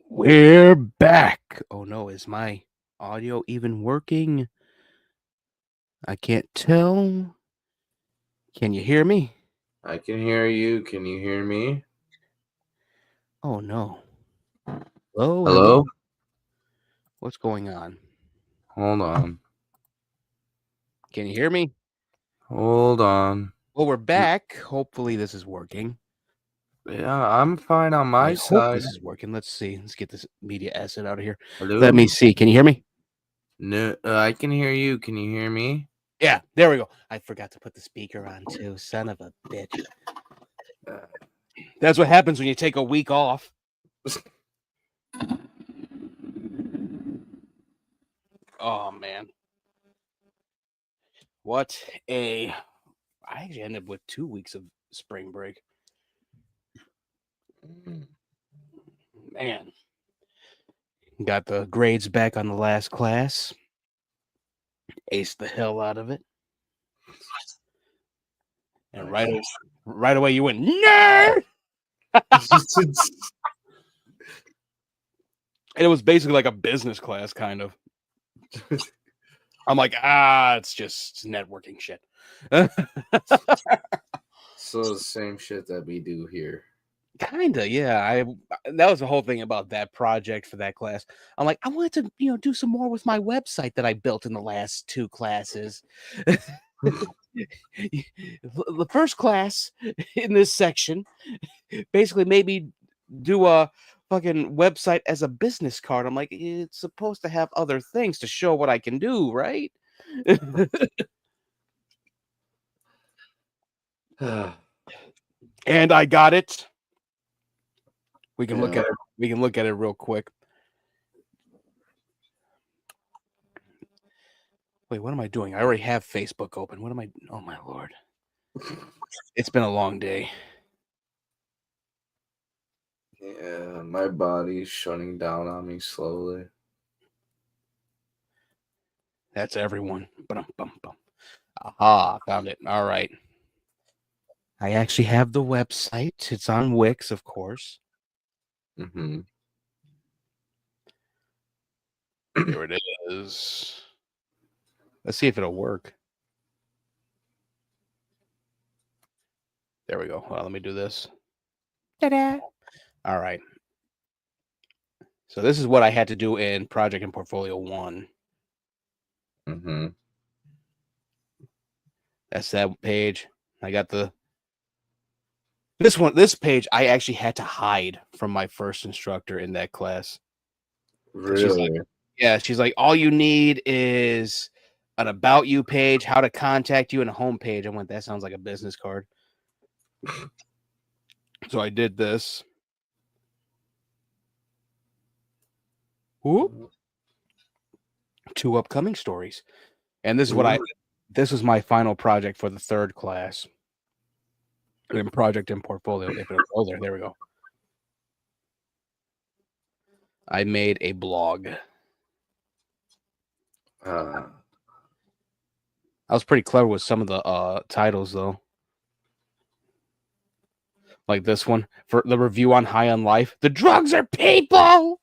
We're back. Oh no, is my audio even working? I can't tell. Can you hear me? I can hear you. Can you hear me? Oh no. Hello, hello. Hello? What's going on? Hold on. Can you hear me? Hold on. Well, we're back. Hopefully this is working. Yeah, I'm fine on my I hope side. this is working. Let's see. Let's get this media asset out of here. Hello? Let me see. Can you hear me? No, I can hear you. Can you hear me? Yeah, there we go. I forgot to put the speaker on too. Son of a bitch. That's what happens when you take a week off. Oh man. What a I actually ended up with 2 weeks of spring break. Man. Got the grades back on the last class. Aced the hell out of it. And right away you went, nerd! It was basically like a business class, kind of. I'm like, it's just networking shit. So the same shit that we do here. Kinda, yeah. That was the whole thing about that project for that class. I'm like, I wanted to, do some more with my website that I built in the last 2 classes. The first class in this section basically made me do a fucking website as a business card. I'm like, it's supposed to have other things to show what I can do, right? And I got it. We can look at it. We can look at it real quick. Wait, what am I doing? I already have Facebook open. What am I? Oh my lord! It's been a long day. Yeah, my body's shutting down on me slowly. That's everyone. Bum. Aha! Found it. All right. I actually have the website. It's on Wix, of course. Mm-hmm. Here it is. Let's see if it'll work. There we go. Well, let me do this. Ta-da! All right. So this is what I had to do in Project and Portfolio 1. Mm-hmm. That's that page. I got this page I actually had to hide from my first instructor in that class. Really? She's like, all you need is an about you page, how to contact you, and a home page. I went, that sounds like a business card. So I did this. Whoop. 2 upcoming stories. And this is what this was my final project for the 3rd class. In Project and Portfolio. If it'll go there. There we go. I made a blog. I was pretty clever with some of the titles, though. Like this one for the review on High on Life. The drugs are people.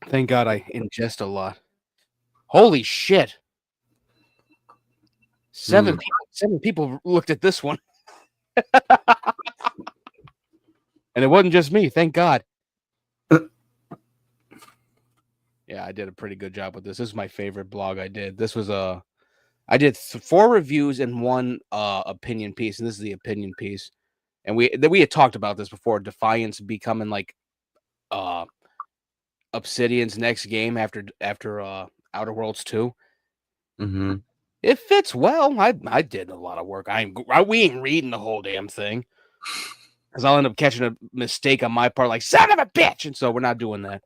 Thank God I ingest a lot. Holy shit! 7 people looked at this one, and it wasn't just me. Thank God. Yeah, I did a pretty good job with this. This is my favorite blog I did. This was I did 4 reviews and 1 opinion piece, and this is the opinion piece. And we had talked about this before. Defiance becoming like Obsidian's next game after Outer Worlds 2. Mm-hmm. It fits well. I did a lot of work. We ain't reading the whole damn thing because I'll end up catching a mistake on my part, like son of a bitch, and so we're not doing that.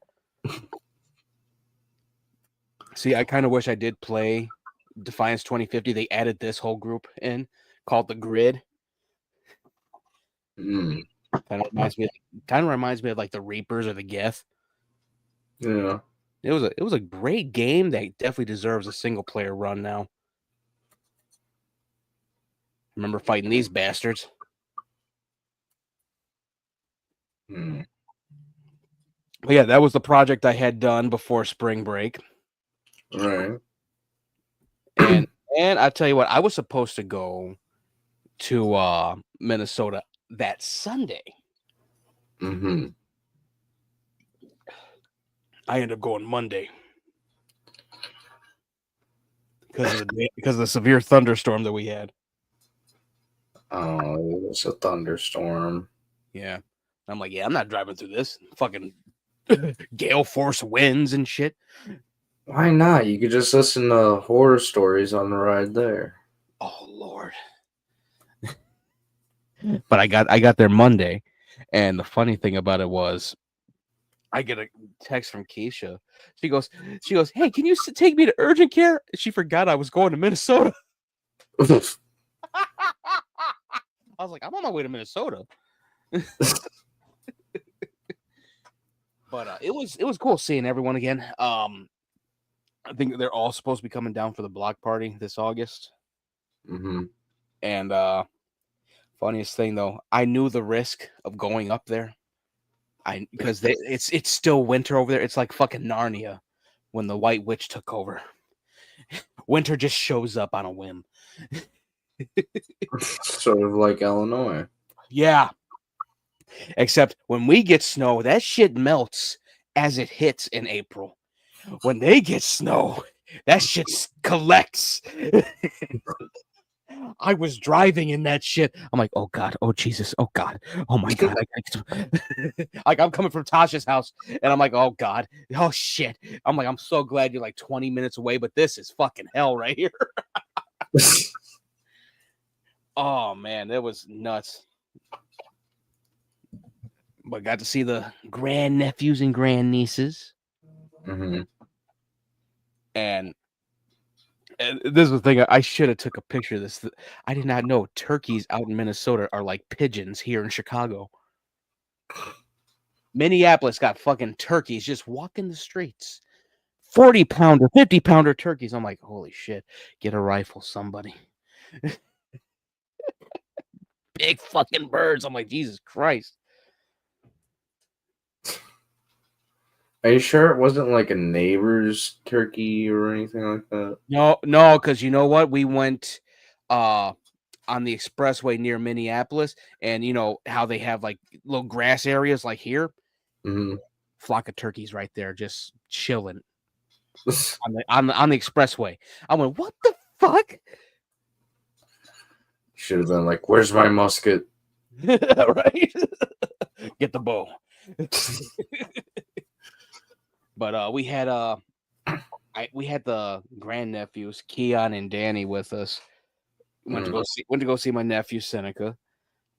See, I kind of wish I did play Defiance 2050. They added this whole group in called the Grid. Kind of reminds me of like the Reapers or the Geth. Yeah. It was a great game that definitely deserves a single player run now. Remember fighting these bastards? Hmm. But yeah, that was the project I had done before spring break. Right. And I tell you what, I was supposed to go to Minnesota that Sunday. Mm-hmm. I ended up going Monday because of the severe thunderstorm that we had. Oh, it was a thunderstorm. Yeah. I'm like, yeah, I'm not driving through this fucking gale force winds and shit. Why not? You could just listen to horror stories on the ride there. Oh Lord. But I got there Monday, and the funny thing about it was I get a text from Keisha. She goes, "Hey, can you take me to urgent care?" She forgot I was going to Minnesota. I was like, I'm on my way to Minnesota. But it was cool seeing everyone again. I think they're all supposed to be coming down for the block party this August. Mm-hmm. And funniest thing though, I knew the risk of going up there. Because it's still winter over there. It's like fucking Narnia when the White Witch took over. Winter just shows up on a whim. Sort of like Illinois. Yeah. Except when we get snow, that shit melts as it hits in April. When they get snow, that shit collects. I was driving in that shit. I'm like, oh God, oh Jesus, oh God, oh my God. Like I'm coming from Tasha's house, and I'm like, oh God, oh shit. I'm like, I'm so glad you're like 20 minutes away, but this is fucking hell right here. Oh man, that was nuts. But got to see the grandnephews and grandnieces. Mm-hmm. And this is the thing. I should have took a picture of this. I did not know turkeys out in Minnesota are like pigeons here in Chicago. Minneapolis got fucking turkeys just walking the streets. 40-pounder, 50-pounder turkeys. I'm like, holy shit. Get a rifle, somebody. Big fucking birds. I'm like, Jesus Christ. Are you sure it wasn't like a neighbor's turkey or anything like that? No, because you know what? We went on the expressway near Minneapolis, and you know how they have like little grass areas like here? Mm-hmm. Flock of turkeys right there, just chilling on the expressway. I went, what the fuck? Should have been like, "Where's my musket?" Right? Get the bow. But we had we had the grandnephews, Keon and Danny, with us. Went to go see my nephew Seneca.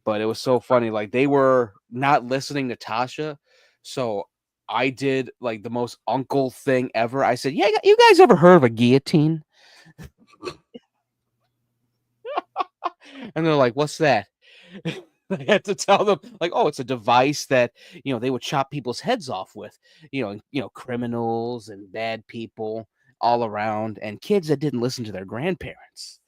But it was so funny. Like they were not listening to Tasha, so I did like the most uncle thing ever. I said, "Yeah, you guys ever heard of a guillotine?" And they're like, "What's that?" I had to tell them, like, "Oh, it's a device that they would chop people's heads off with, criminals and bad people all around, and kids that didn't listen to their grandparents."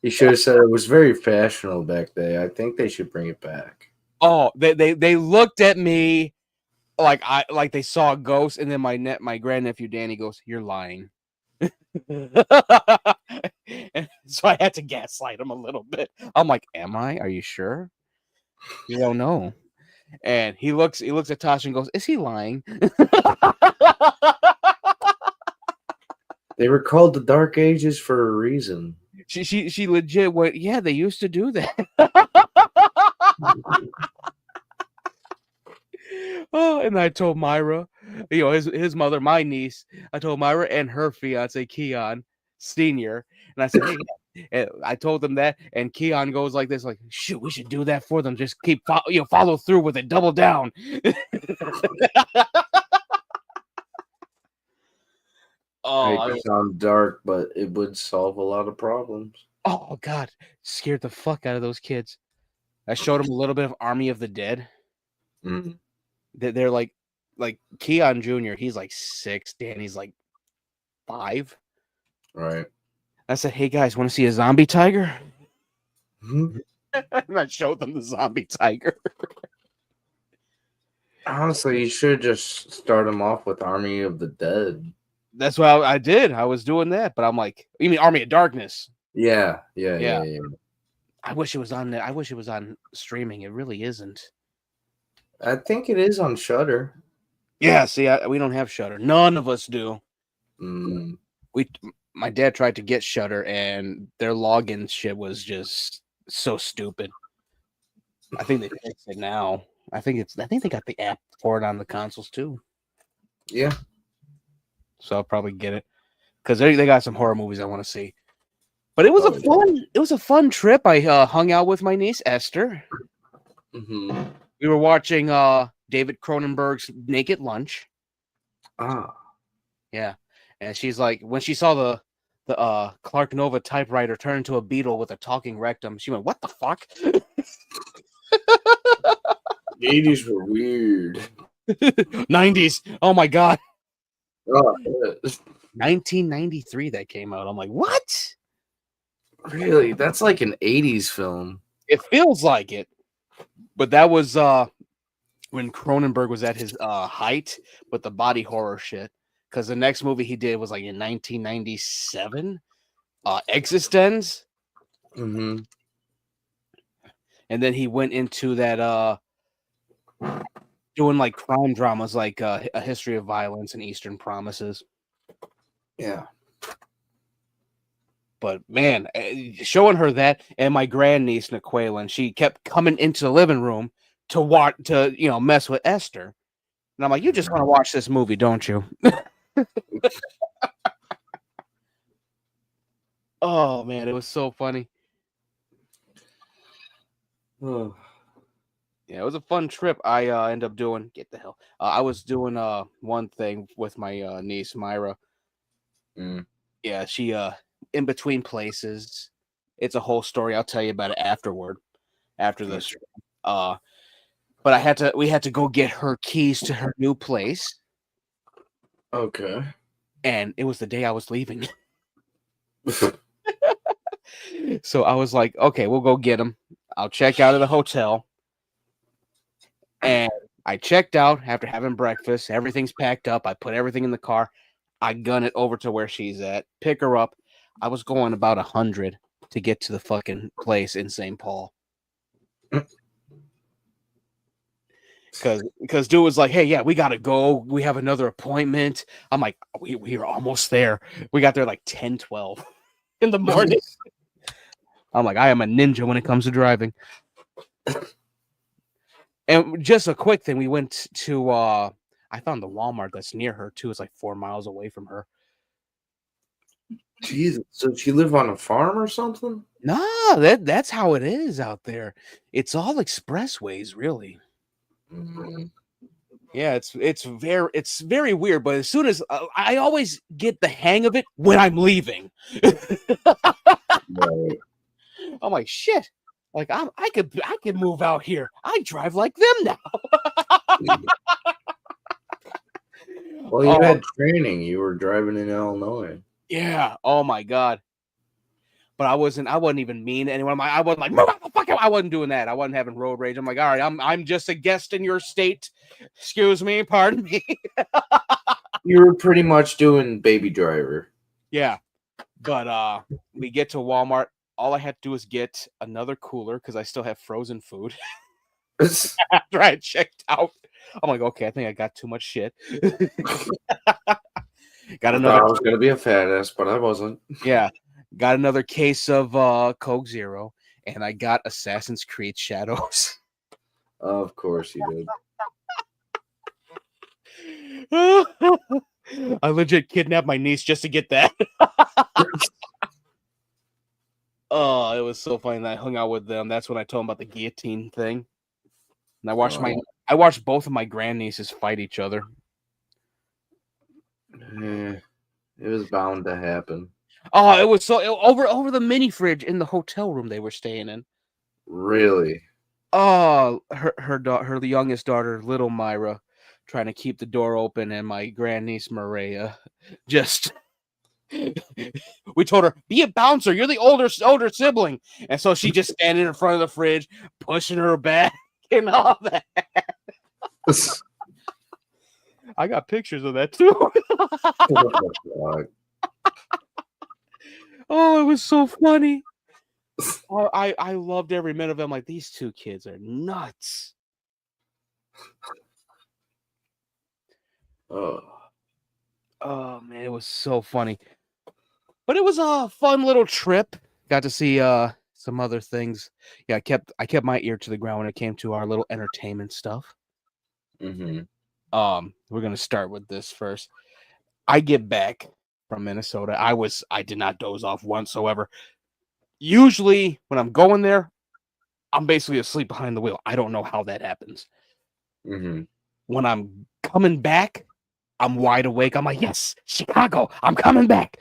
You should have said it was very fashionable back then. I think they should bring it back. Oh, they looked at me like they saw a ghost, and then my grandnephew Danny goes, "You're lying." And so I had to gaslight him a little bit. I'm like, "Am I? Are you sure? You don't know." And he looks at Tasha and goes, "Is he lying?" They were called the Dark Ages for a reason. She legit went, "Yeah, they used to do that." Oh, and I told Myra, his mother, my niece. I told Myra and her fiance Keon Senior, and I said, "Hey," and I told them that, and Keon goes like this, like, "Shoot, we should do that for them. Just keep follow through with it, double down." I Oh, hate to sound dark, but it would solve a lot of problems. oh God, scared the fuck out of those kids. I showed them a little bit of Army of the Dead. Mm, They're like Keon Jr. He's like 6, Danny's like 5. right. I said, "Hey guys, want to see a zombie tiger?" Mhm. And I showed them the zombie tiger. Honestly, you should just start him off with Army of the Dead. That's what I did. I was doing that, but I'm like, you mean Army of Darkness? Yeah. Yeah. I wish it was on there. I wish it was on streaming. It really isn't. I think it is on Shudder. Yeah, see, we don't have Shudder. None of us do. Mm. My dad tried to get Shudder, and their login shit was just so stupid. I think they fixed it now. I think they got the app for it on the consoles too. Yeah. So I'll probably get it because they got some horror movies I want to see. But it was a fun trip. I hung out with my niece Esther. Mm-hmm. We were watching David Cronenberg's Naked Lunch. Ah. Yeah, and she's like, when she saw the Clark Nova typewriter turn into a beetle with a talking rectum, she went, "What the fuck?" The 80s were weird. 90s. Oh my god. Oh, 1993 that came out. I'm like, what? really? That's like an 80s film. It feels like it. But that was when Cronenberg was at his height with the body horror shit. Because the next movie he did was like in 1997, Existence. Mm-hmm. And then he went into that doing like crime dramas like A History of Violence and Eastern Promises. Yeah. But man, showing her that, and my grandniece Naquaylin, she kept coming into the living room to watch, to mess with Esther. And I'm like, you just want to watch this movie, don't you? Oh man, it was so funny. Oh. Yeah, it was a fun trip. I ended up doing I was doing one thing with my niece Myra. Mm. Yeah, she in between places. It's a whole story. I'll tell you about it after this. But we had to go get her keys to her new place. Okay. And it was the day I was leaving. So I was like, okay, we'll go get them. I'll check out of the hotel. And I checked out after having breakfast. Everything's packed up. I put everything in the car. I gun it over to where she's at, pick her up. I was going about 100 to get to the fucking place in St. Paul. Because dude was like, hey, yeah, we gotta go. We have another appointment. I'm like, we are almost there. We got there like 10, 12 in the morning. I'm like, I am a ninja when it comes to driving. And just a quick thing, we went to I found the Walmart that's near her too. It's like 4 miles away from her. Jesus. So she live on a farm or something? No, that's how it is out there. It's all expressways, really. Mm-hmm. Yeah, it's very weird. But as soon as I always get the hang of it when I'm leaving, Right. I'm like, shit. Like I could move out here. I drive like them now. Well, you had training. You were driving in Illinois. Yeah. Oh my god. But I wasn't even mean to anyone. I wasn't like, move out the fuck out. I wasn't doing that. I wasn't having road rage. I'm like, all right, I'm just a guest in your state. Excuse me, pardon me. You were pretty much doing Baby Driver. Yeah. But we get to Walmart. All I had to do was get another cooler because I still have frozen food. After I checked out, I'm like, okay, I think I got too much shit. Got another. I was gonna be a fat ass, but I wasn't. Yeah, got another case of Coke Zero, and I got Assassin's Creed Shadows. Of course you did. I legit kidnapped my niece just to get that. Oh, it was so funny that I hung out with them. That's when I told them about the guillotine thing. And I watched both of my grandnieces fight each other. It was bound to happen. Oh, it was over the mini fridge in the hotel room they were staying in. Really? Oh, her youngest daughter, little Myra, trying to keep the door open, and my grandniece Maria just We told her, be a bouncer. You're the older sibling. And so she just standing in front of the fridge, pushing her back and all that. I got pictures of that too. Oh, it was so funny. Oh, I loved every minute of it. I'm like, these two kids are nuts. Oh man, it was so funny. But it was a fun little trip. Got to see some other things. Yeah, I kept my ear to the ground when it came to our little entertainment stuff. Mm-hmm. We're gonna start with this first. I get back from Minnesota. I did not doze off whatsoever. Usually when I'm going there, I'm basically asleep behind the wheel. I don't know how that happens. Mm-hmm. When I'm coming back, I'm wide awake. I'm like, yes, Chicago, I'm coming back.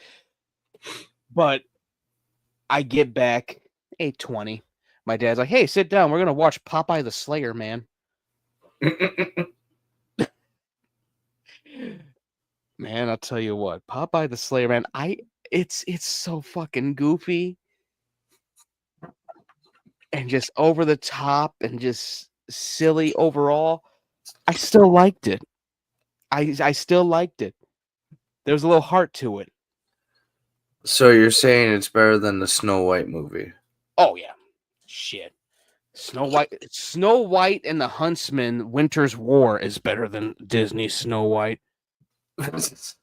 But I get back 8:20. My dad's like, hey, sit down. We're gonna watch Popeye the Slayer Man. Man, I'll tell you what, Popeye the Slayer Man, it's so fucking goofy and just over the top and just silly overall. I still liked it. I still liked it. There was a little heart to it. So you're saying it's better than the Snow White movie? Oh yeah. Shit. Snow White and the Huntsman Winter's War is better than Disney's Snow White. That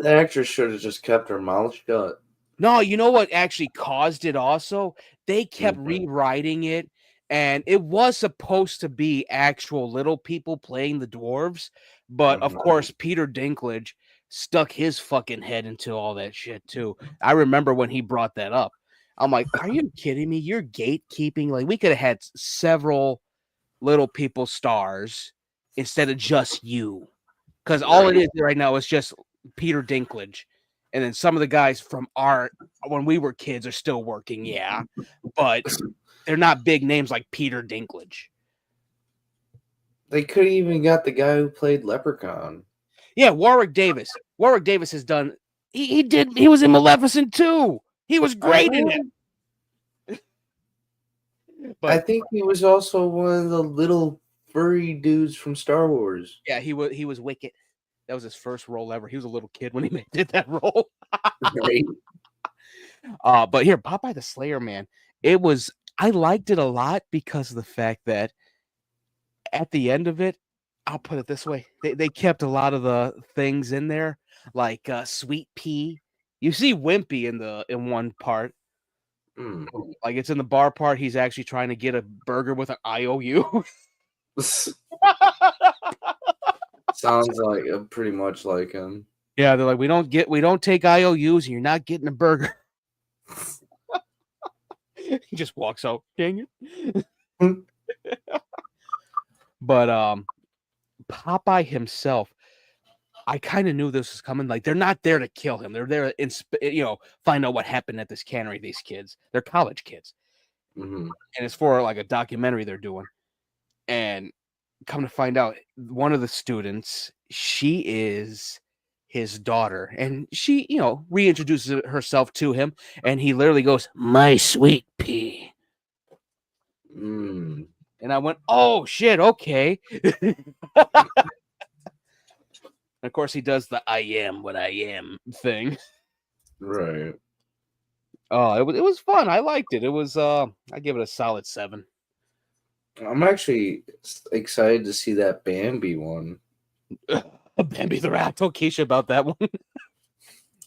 actress should have just kept her mouth shut. No, you know what actually caused it also? They kept rewriting it, and it was supposed to be actual little people playing the dwarves, but of course Peter Dinklage stuck his fucking head into all that shit too. I remember when he brought that up. I'm like, are you kidding me? You're gatekeeping. Like, we could have had several little people stars instead of just you. Because all it is right now is just Peter Dinklage. And then some of the guys from when we were kids are still working, yeah. But they're not big names like Peter Dinklage. They could have even got the guy who played Leprechaun. Yeah, Warwick Davis. Warwick Davis has done. He was in Maleficent too. He was great in it. But I think he was also one of the little furry dudes from Star Wars. Yeah, he was Wicket. That was his first role ever. He was a little kid when he did that role. Right. But here, Popeye the Slayer Man. I liked it a lot because of the fact that at the end of it, I'll put it this way: they kept a lot of the things in there, like Sweet Pea. You see Wimpy in one part, like it's in the bar part. He's actually trying to get a burger with an IOU. Sounds like pretty much like him. Yeah, they're like, we don't take IOUs, and you're not getting a burger. He just walks out. Dang it. But Popeye himself, I kind of knew this was coming. Like, they're not there to kill him. They're there to find out what happened at this cannery. These kids, they're college kids, and it's for like a documentary they're doing. And come to find out, one of the students, she is his daughter, and she, reintroduces herself to him, and he literally goes, "My sweet pea." And I went, "Oh shit, okay." Of course, he does the "I am what I am" thing. Right. Oh, it was fun. I liked it. It was I give it a solid 7. I'm actually excited to see that Bambi one. Bambi the rat. Told Keisha about that one.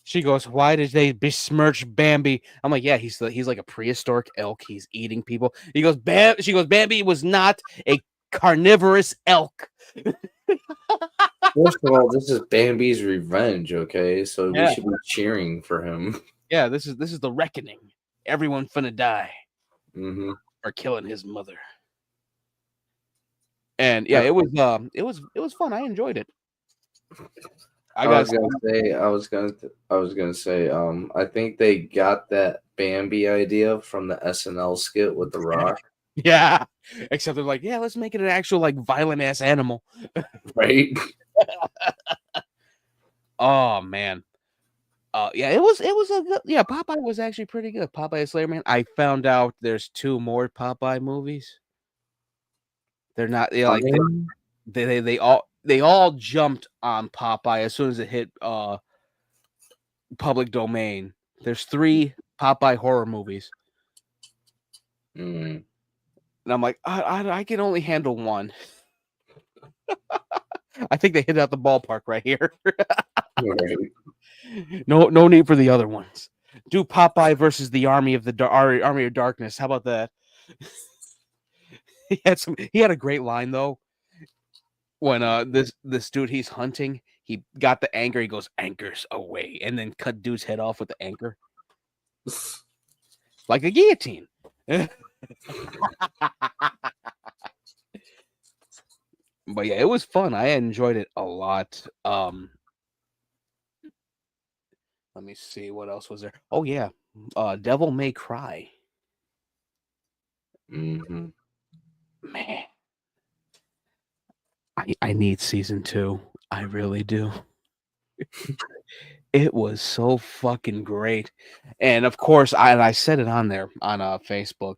She goes, "Why did they besmirch Bambi?" I'm like, "Yeah, he's like a prehistoric elk. He's eating people." He goes, She goes, "Bambi was not a carnivorous elk." First of all, this is Bambi's revenge, okay? So we should be cheering for him. Yeah, this is the reckoning. Everyone finna die for killing his mother. And yeah, it was fun. I enjoyed it. I was gonna say, I think they got that Bambi idea from the SNL skit with The Rock. Yeah, except they're like, yeah, let's make it an actual like violent ass animal, right? Oh man, Yeah, it was a good, yeah. Popeye was actually pretty good. Popeye the Slayer Man. I found out there's 2 more Popeye movies. They're not, I mean, they all jumped on Popeye as soon as it hit public domain. There's 3 Popeye horror movies, mm, and I'm like, I can only handle 1. I think they hit out the ballpark right here. right. No need for the other ones. Do Popeye versus the Army of Darkness. How about that? He had a great line though when this dude he's hunting, he got the anchor, he goes anchors away, and then cut dude's head off with the anchor like a guillotine. But yeah, it was fun. I enjoyed it a lot. Let me see what else was there. Oh yeah, Devil May Cry. Mm-hmm. Man, I need season 2. I really do. It was so fucking great. And of course, I said it on there on Facebook.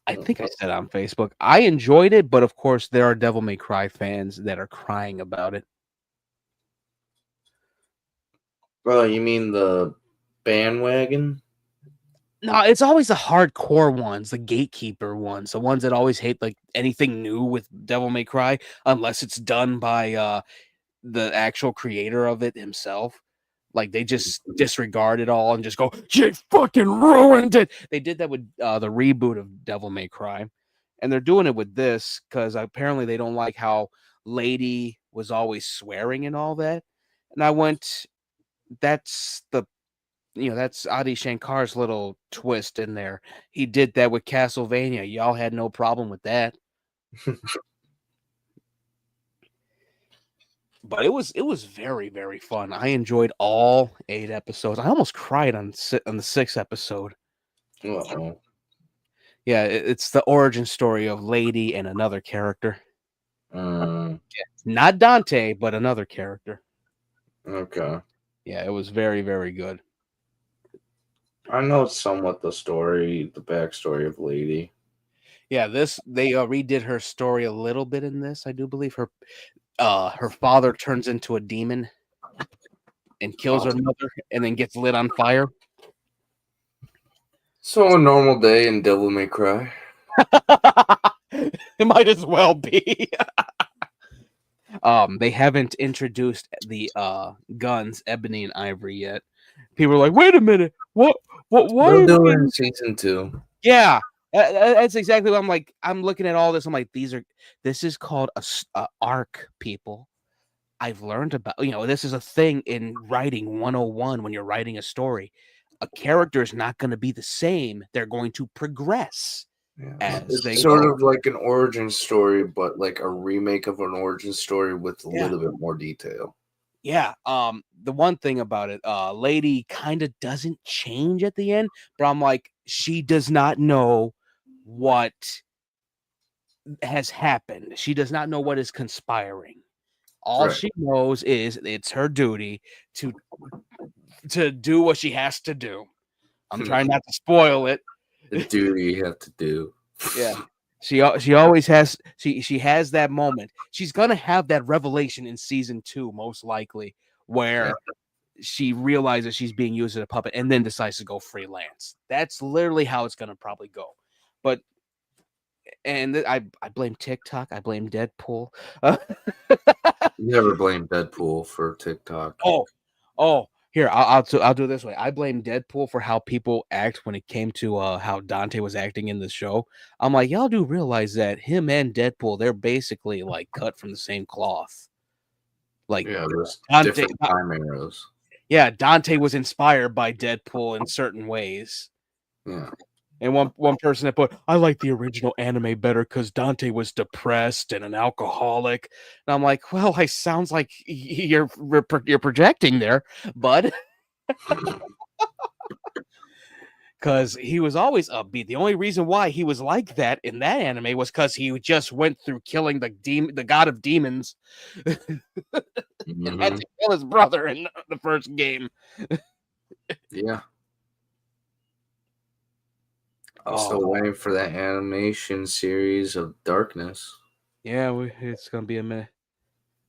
I think I said it on Facebook. I enjoyed it, but of course, there are Devil May Cry fans that are crying about it. Oh, you mean the bandwagon? No, it's always the hardcore ones, the gatekeeper ones, the ones that always hate like anything new with Devil May Cry, unless it's done by the actual creator of it himself. Like they just disregard it all and just go, "You fucking ruined it." They did that with the reboot of Devil May Cry, and they're doing it with this because apparently they don't like how Lady was always swearing and all that. And I went, "That's that's Adi Shankar's little twist in there. He did that with Castlevania. Y'all had no problem with that." But it was very, very fun. I enjoyed all 8 episodes. I almost cried on the 6th episode. Uh-oh. Yeah, it's the origin story of Lady and another character. Mm, Not Dante, but another character. okay. Yeah, it was very, very good. I know somewhat the backstory of Lady. Yeah, they redid her story a little bit in this. I do believe her father turns into a demon and kills her mother and then gets lit on fire. So a normal day in Devil May Cry. It might as well be. They haven't introduced the guns, Ebony and Ivory yet. People are like, wait a minute, what why They'll are do we it in getting... season 2. Yeah, that's exactly what I'm like. I'm looking at all this. I'm like, this is called a arc, people. I've learned about, this is a thing in writing 101 when you're writing a story. A character is not going to be the same. They're going to progress as they It's sort go. of like an origin story, but like a remake of an origin story with a little bit more detail. Yeah. The one thing about it, Lady kind of doesn't change at the end, but I'm like, she does not know what has happened. She does not know what is conspiring. All she knows is it's her duty to do what she has to do. I'm trying not to spoil it. The duty you have to do. Yeah. She always has she has that moment. She's gonna have that revelation in season 2, most likely, where she realizes she's being used as a puppet and then decides to go freelance. That's literally how it's gonna probably go. But I blame TikTok. I blame Deadpool. Never blame Deadpool for TikTok. Oh, here I'll do it this way. I blame Deadpool for how people act when it came to how Dante was acting in the show. I'm like, y'all do realize that him and Deadpool, they're basically like cut from the same cloth. Like, yeah, there's Dante, different time arrows. Yeah, Dante was inspired by Deadpool in certain ways. Yeah. And one person that put, I like the original anime better because Dante was depressed and an alcoholic. And I'm like, well, it sounds like you're projecting there, bud. because he was always upbeat. The only reason why he was like that in that anime was because he just went through killing the god of demons, and had to kill his brother in the first game. Yeah. I'm still waiting for that animation series of Darkness. Yeah, it's gonna be a minute.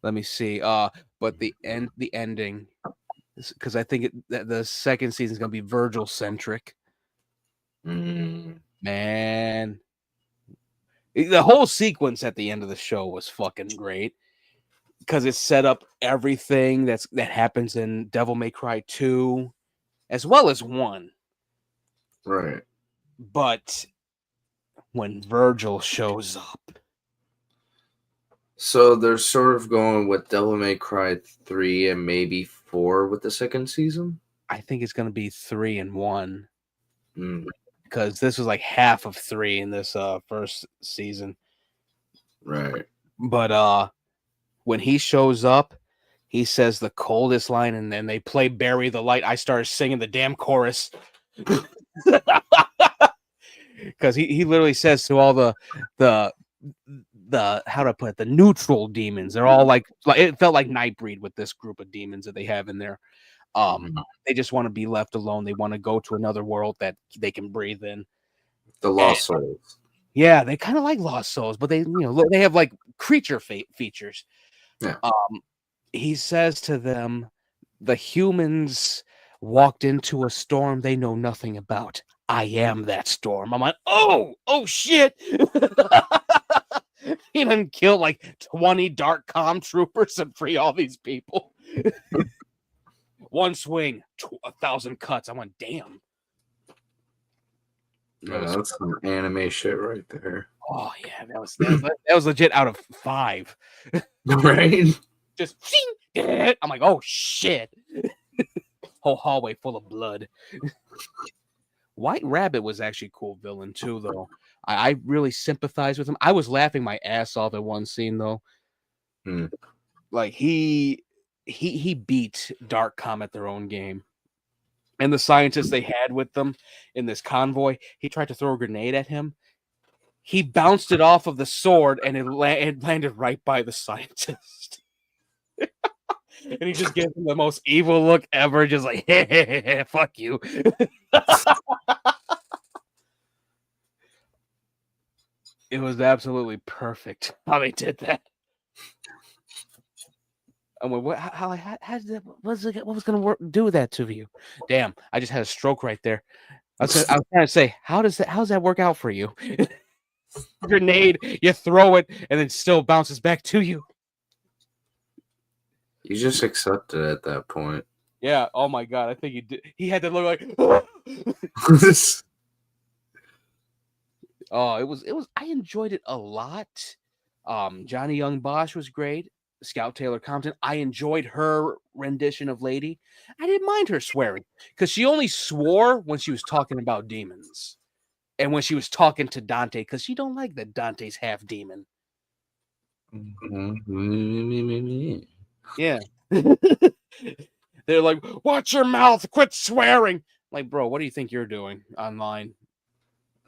Let me see. But the ending, because I think the second season is gonna be Virgil centric. Man, the whole sequence at the end of the show was fucking great because it set up everything that happens in Devil May Cry 2 as well as 1. Right. But when Virgil shows up, so they're sort of going with Devil May Cry 3 and maybe 4 with the second season? I think it's going to be 3 and 1. Mm. Because this was like half of 3 in this first season. Right. But when he shows up, he says the coldest line, and then they play Bury the Light. I started singing the damn chorus. Because he literally says to all the how to put it, the neutral demons, they're all like it felt like Nightbreed with this group of demons that they have in there. They just want to be left alone. They want to go to another world that they can breathe in. The Lost Souls. Yeah, they kind of like Lost Souls, but they they have like creature features. Yeah. He says to them, the humans walked into a storm they know nothing about. I am that storm. I'm like, oh shit. He done kill like 20 dark comm troopers and free all these people. One swing, 1,000 cuts. I went, damn. Yeah, that's some anime shit right there. Oh yeah, that was legit out of 5. Right? Just I'm like, oh shit. Whole hallway full of blood. White Rabbit was actually a cool villain too, though. I really sympathize with him. I was laughing my ass off at one scene though. Like he beat Dark Comm at their own game. And the scientists they had with them in this convoy, he tried to throw a grenade at him. He bounced it off of the sword and it landed right by the scientist. And he just gives him the most evil look ever, just like, hey, fuck you. It was absolutely perfect how they did that. I'm like, how did that, what was going to do that to you? Damn, I just had a stroke right there. I was trying to say, how does that work out for you? Grenade, you throw it, and it still bounces back to you. You just accept it at that point. Yeah. Oh my god, I think he did. He had to look like. Oh, it was. I enjoyed it a lot. Johnny Young Bosch was great. Scout Taylor Compton. I enjoyed her rendition of Lady. I didn't mind her swearing because she only swore when she was talking about demons, and when she was talking to Dante, because she don't like that Dante's half demon. Yeah. They're like, watch your mouth, quit swearing. Like, bro, what do you think you're doing online?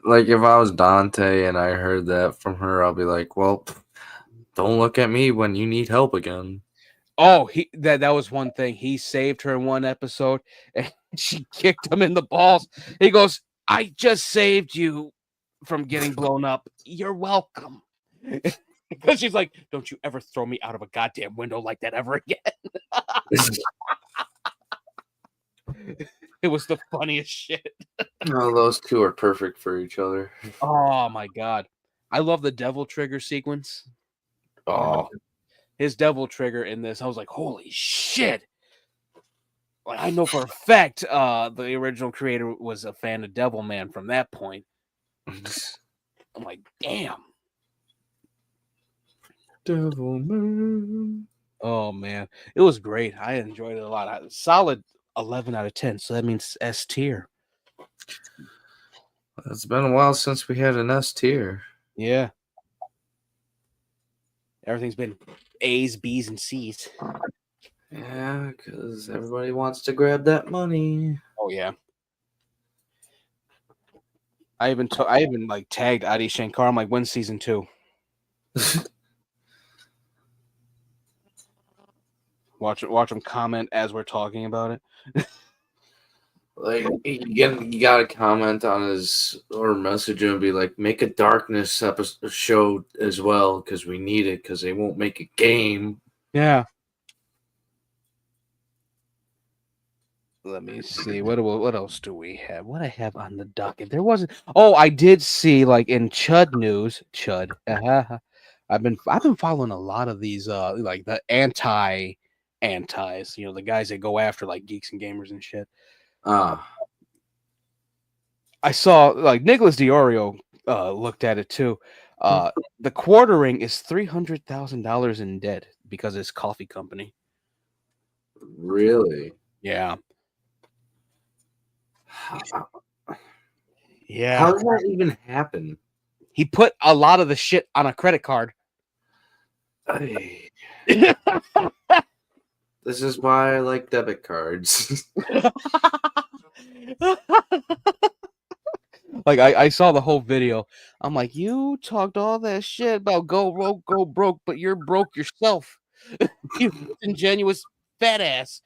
Like, if I was Dante and I heard that from her, I'll be like, well, don't look at me when you need help again. Oh, that was one thing. He saved her in one episode, and she kicked him in the balls. He goes, I just saved you from getting blown up. You're welcome. Because she's like, don't you ever throw me out of a goddamn window like that ever again. It was the funniest shit. No, those two are perfect for each other. Oh my god. I love the devil trigger sequence. Oh. His devil trigger in this, I was like, holy shit. Like, I know for a fact the original creator was a fan of Devilman from that point. I'm like, damn. Devilman. Oh man. It was great. I enjoyed it a lot. Solid 11 out of 10. So that means S tier. It's been a while since we had an S tier. Yeah. Everything's been A's, B's, and C's. Yeah, because everybody wants to grab that money. Oh, yeah. I even like tagged Adi Shankar. I'm like, when's season 2? Watch him comment as we're talking about it. Like you gotta comment on his or message him and be like, make a darkness episode show as well because we need it because they won't make a game. Yeah. Let me see. What else do we have? What I have on the docket? There wasn't. Oh, I did see like in Chud news. Chud. I've been following a lot of these like the antis. You know, the guys that go after like geeks and gamers and shit. I saw like Nicholas Diorio looked at it too. The quartering is $300,000 in debt because of his coffee company. Really? Yeah. Yeah. How does that even happen? He put a lot of the shit on a credit card. This is why I like debit cards. Like I saw the whole video. I'm like, you talked all that shit about go broke, but you're broke yourself. You ingenuous fat ass.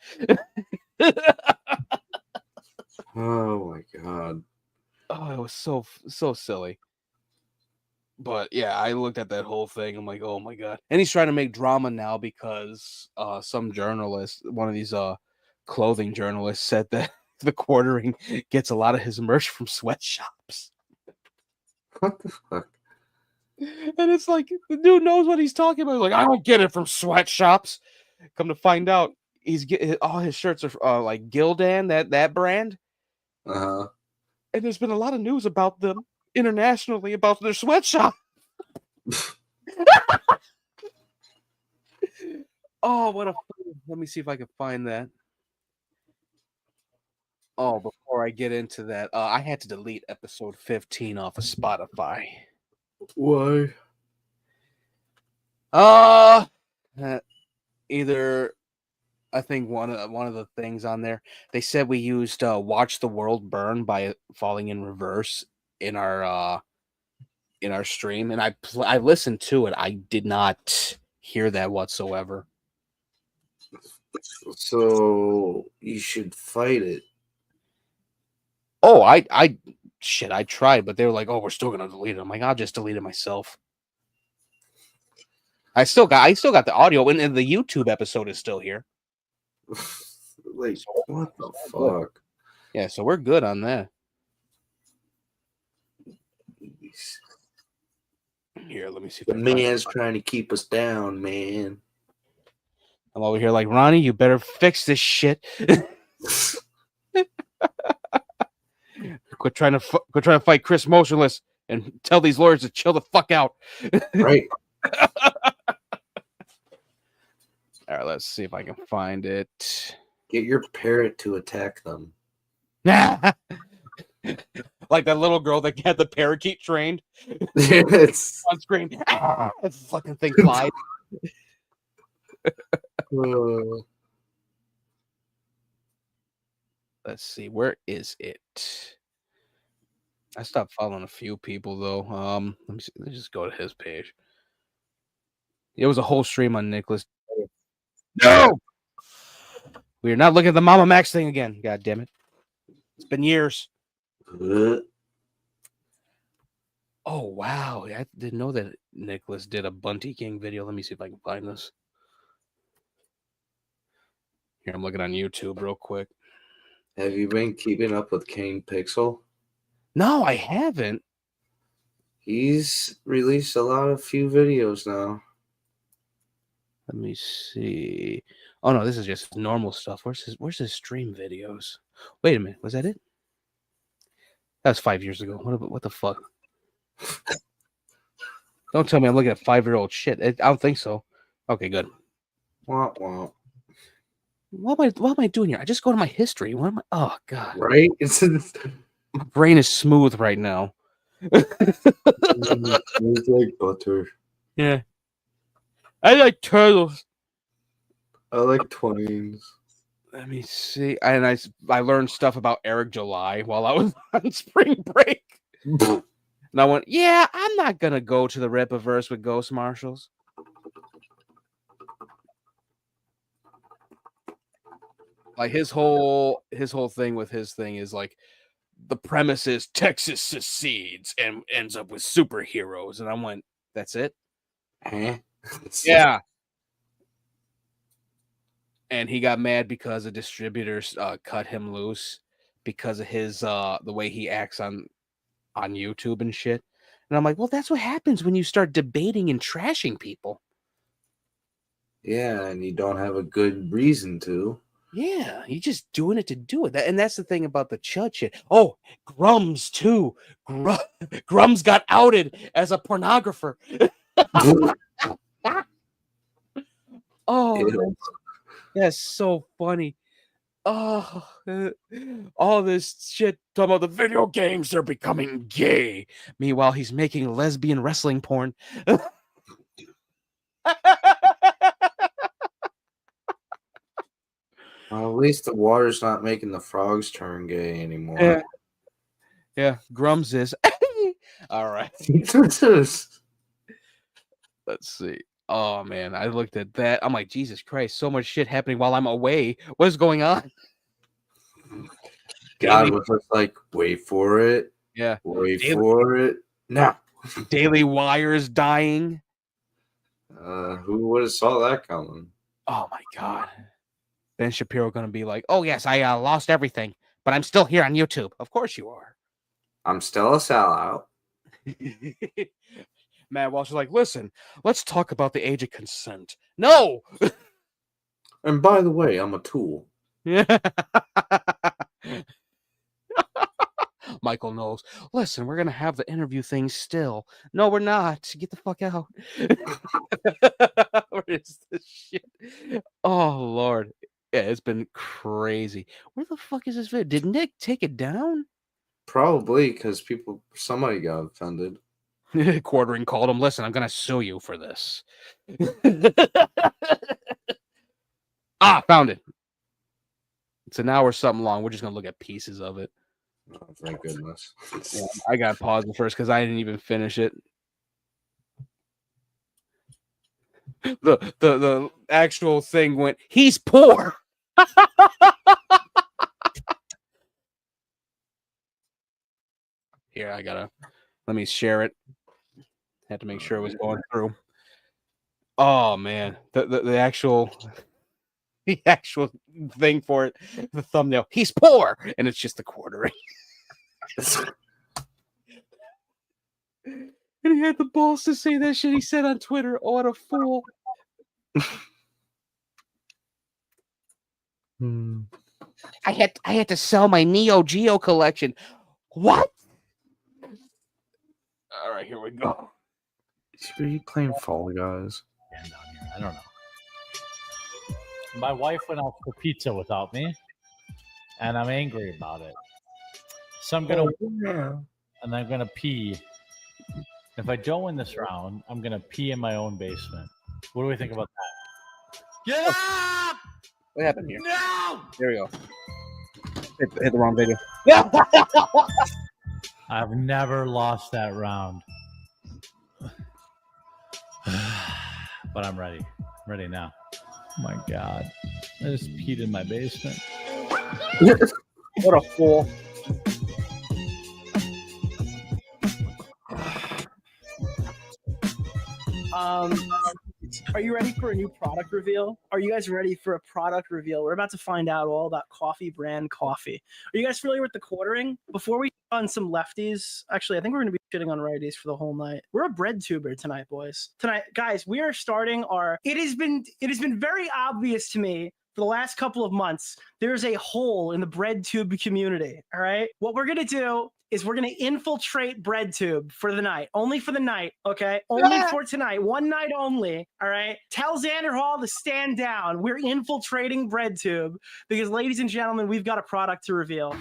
Oh my god. Oh, it was so silly. But yeah, I looked at that whole thing. I'm like, oh my god. And he's trying to make drama now because some journalist, one of these clothing journalists, said that the quartering gets a lot of his merch from sweatshops. What the fuck? And it's like the dude knows what he's talking about. He's like, I don't get it from sweatshops. Come to find out, he's getting all his shirts are like Gildan, that brand. Uh-huh. And there's been a lot of news about them internationally about their sweatshop. Oh, what a! Let me see if I can find that. Oh, before I get into that, I had to delete episode 15 off of Spotify. Why? Either I think one of the things on there, they said we used "Watch the World Burn" by Falling in Reverse in our stream, and I listened to it. I did not hear that whatsoever. So you should fight it. Oh, I tried, but they were like, "Oh, we're still gonna delete it." I'm like, "I'll just delete it myself." I still got the audio, and the YouTube episode is still here. Like, So, what the fuck? Yeah, so we're good on that. Here, let me see. The man's trying to keep us down, man. I'm over here like, Ronnie, you better fix this shit. Quit trying to fight Chris Motionless and tell these lawyers to chill the fuck out. Right. All right, let's see if I can find it. Get your parrot to attack them. Like that little girl that had the parakeet trained. It's on screen. That fucking thing flies. Let's see, where is it? I stopped following a few people though. Let me see. Let's just go to his page. It was a whole stream on Nicholas. No, we are not looking at the Mama Max thing again. God damn it! It's been years. Oh wow, I didn't know that Nicholas did a Bunty King video. Let me see if I can find this. Here, I'm looking on YouTube real quick. Have you been keeping up with Kane Pixel? No, I haven't. He's released a few videos now. Let me see. Oh no, this is just normal stuff. Where's his stream videos? Wait a minute, was that it? That was 5 years ago. What the fuck? Don't tell me I'm looking at 5-year-old shit. I don't think so. Okay, good. Wah, wah. What am I doing here? I just go to my history. What am I? Oh god. Right? My brain is smooth right now. It's like butter. Yeah. I like turtles. I like twins. Let me see. And I learned stuff about Eric July while I was on spring break. And I went, yeah, I'm not gonna go to the Rippaverse with Ghost Marshals. Like his whole thing with his thing is like the premise is Texas secedes and ends up with superheroes, and I went, that's it? Huh? Yeah. And he got mad because the distributors cut him loose because of his the way he acts on YouTube and shit. And I'm like, well, that's what happens when you start debating and trashing people. Yeah, and you don't have a good reason to. Yeah, you're just doing it to do it. And that's the thing about the Chud shit. Oh, Grums too. Grums got outed as a pornographer. Oh, that's so funny. Oh, all this shit talking about the video games, they're becoming gay. Meanwhile, he's making lesbian wrestling porn. Well, at least the water's not making the frogs turn gay anymore. Yeah, yeah, Grums is. All right. Let's see. Oh man, I looked at that. I'm like, Jesus Christ, so much shit happening while I'm away. What is going on? God was just like, wait for it. Yeah. Wait for it. Now. Daily Wire's dying. Who would have saw that coming? Oh my God. Ben Shapiro gonna be like, oh yes, I lost everything, but I'm still here on YouTube. Of course you are. I'm still a sellout. Matt Walsh is like, listen, let's talk about the age of consent. No. And by the way, I'm a tool. Yeah. Michael knows. Listen, we're gonna have the interview thing still. No, we're not. Get the fuck out. What is this shit? Oh Lord. Yeah, it's been crazy. Where the fuck is this video? Did Nick take it down? Probably because somebody got offended. Quartering called him. Listen, I'm gonna sue you for this. Found it. It's an hour something long. We're just gonna look at pieces of it. Oh, thank goodness. Yeah, I gotta pause it first because I didn't even finish it. The actual thing went, he's poor. Here, let me share it. Had to make sure it was going through. Oh man, the actual thing for it, the thumbnail, he's poor, and it's just the quartering. And he had the balls to say that shit. He said on Twitter, "Oh, what a fool." I had to sell my Neo Geo collection. What? All right, here we go. Are you playing Fall Guys? Down here. I don't know. My wife went out for pizza without me, and I'm angry about it. So I'm gonna and I'm gonna pee. If I don't win this round, I'm gonna pee in my own basement. What do we think about that? Get up! What happened here? No! There we go. Hit the wrong video. I've never lost that round. But I'm ready. I'm ready now. Oh my God. I just peed in my basement. What a fool. Are you ready for a new product reveal? Are you guys ready for a product reveal? We're about to find out all about coffee brand coffee. Are you guys familiar with the quartering? Before we on some lefties, actually, I think we're going to be shitting on righties for the whole night. We're a bread tuber tonight, boys. Tonight, guys, we are starting our. It has been very obvious to me for the last couple of months. There's a hole in the bread tube community. All right, what we're going to do is we're going to infiltrate BreadTube for the night. Only for the night, okay? Only for tonight. One night only, all right? Tell Xander Hall to stand down. We're infiltrating BreadTube because, ladies and gentlemen, we've got a product to reveal.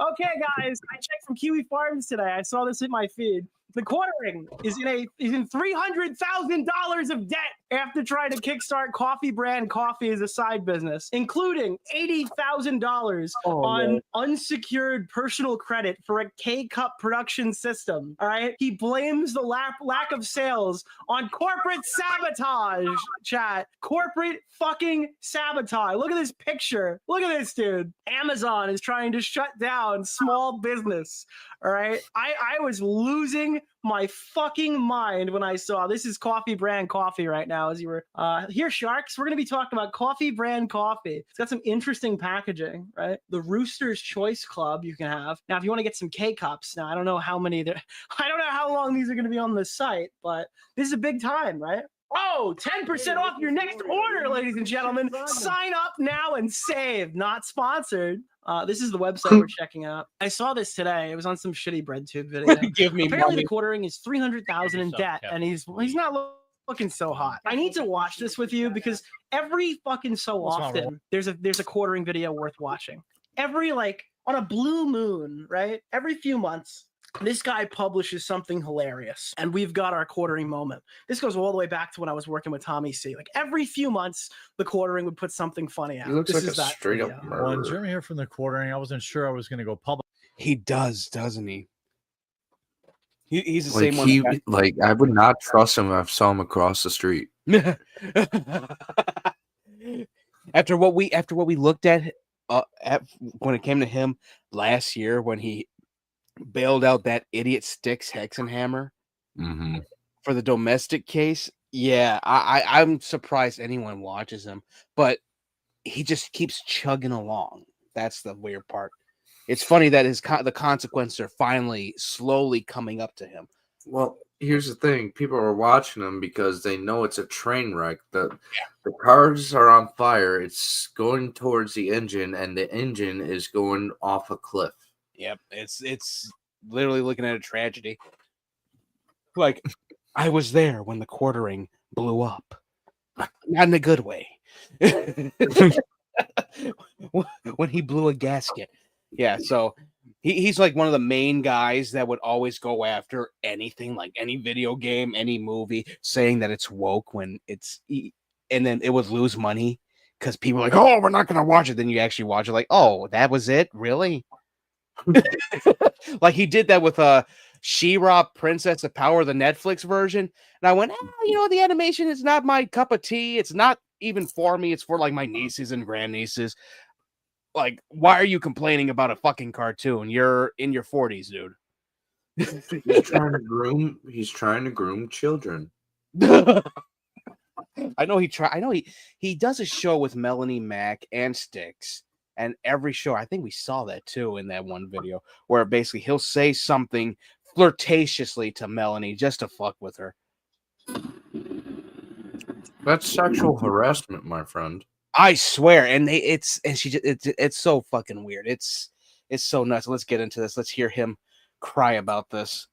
Okay, guys, I checked from Kiwi Farms today. I saw this in my feed. The quartering is in $300,000 of debt after trying to kickstart coffee brand coffee as a side business, including $80,000 on unsecured personal credit for a K-Cup production system. All right. He blames the lack of sales on corporate sabotage, chat. Corporate fucking sabotage. Look at this picture. Look at this, dude. Amazon is trying to shut down small business. All right. I was losing my fucking mind when I saw this is coffee brand coffee right now. As you were here, Sharks, we're going to be talking about coffee brand coffee. It's got some interesting packaging, right? The Rooster's Choice Club you can have. Now, if you want to get some K-Cups, now I don't know how many there, I don't know how long these are going to be on the site, but this is a big time, right? Oh, 10% off your next order, ladies and gentlemen. Sign up now and save. Not sponsored. This is the website we're checking out. I saw this today. It was on some shitty BreadTube video. Give me Apparently, money. the quartering is $300,000 in debt, and he's not looking so hot. I need to watch this with you because every fucking so often there's a quartering video worth watching. Every like on a blue moon, right? Every few months. This guy publishes something hilarious, and we've got our quartering moment. This goes all the way back to when I was working with Tommy C. Like every few months, the quartering would put something funny out. He looks this like is a that straight video. up When murderer. Jeremy here from the quartering, I wasn't sure I was going to go public. He does, doesn't he? He's the Like same one. like I would not trust him if I saw him across the street. after what we looked at when it came to him last year when he bailed out that idiot Styx Hexenhammer for the domestic case. Yeah, I'm surprised anyone watches him, but he just keeps chugging along. That's the weird part. It's funny that the consequences are finally slowly coming up to him. Well, here's the thing. People are watching him because they know it's a train wreck. The cars are on fire. It's going towards the engine, and the engine is going off a cliff. Yep, it's literally looking at a tragedy. Like, I was there when the quartering blew up. Not in a good way. When he blew a gasket. Yeah, so he's like one of the main guys that would always go after anything, like any video game, any movie, saying that it's woke when and then it would lose money because people are like, oh, we're not going to watch it. Then you actually watch it like, oh, that was it? Really? Like he did that with She-Ra Princess of Power, the Netflix version. And I went, the animation is not my cup of tea. It's not even for me. It's for like my nieces and grandnieces. Like, why are you complaining about a fucking cartoon? You're in your 40s, dude. He's trying to groom children. I know he does a show with Melanie Mac and Styx. And every show, I think we saw that too in that one video, where basically he'll say something flirtatiously to Melanie just to fuck with her. That's sexual harassment, my friend. I swear, it's so fucking weird. It's so nuts. Let's get into this. Let's hear him cry about this.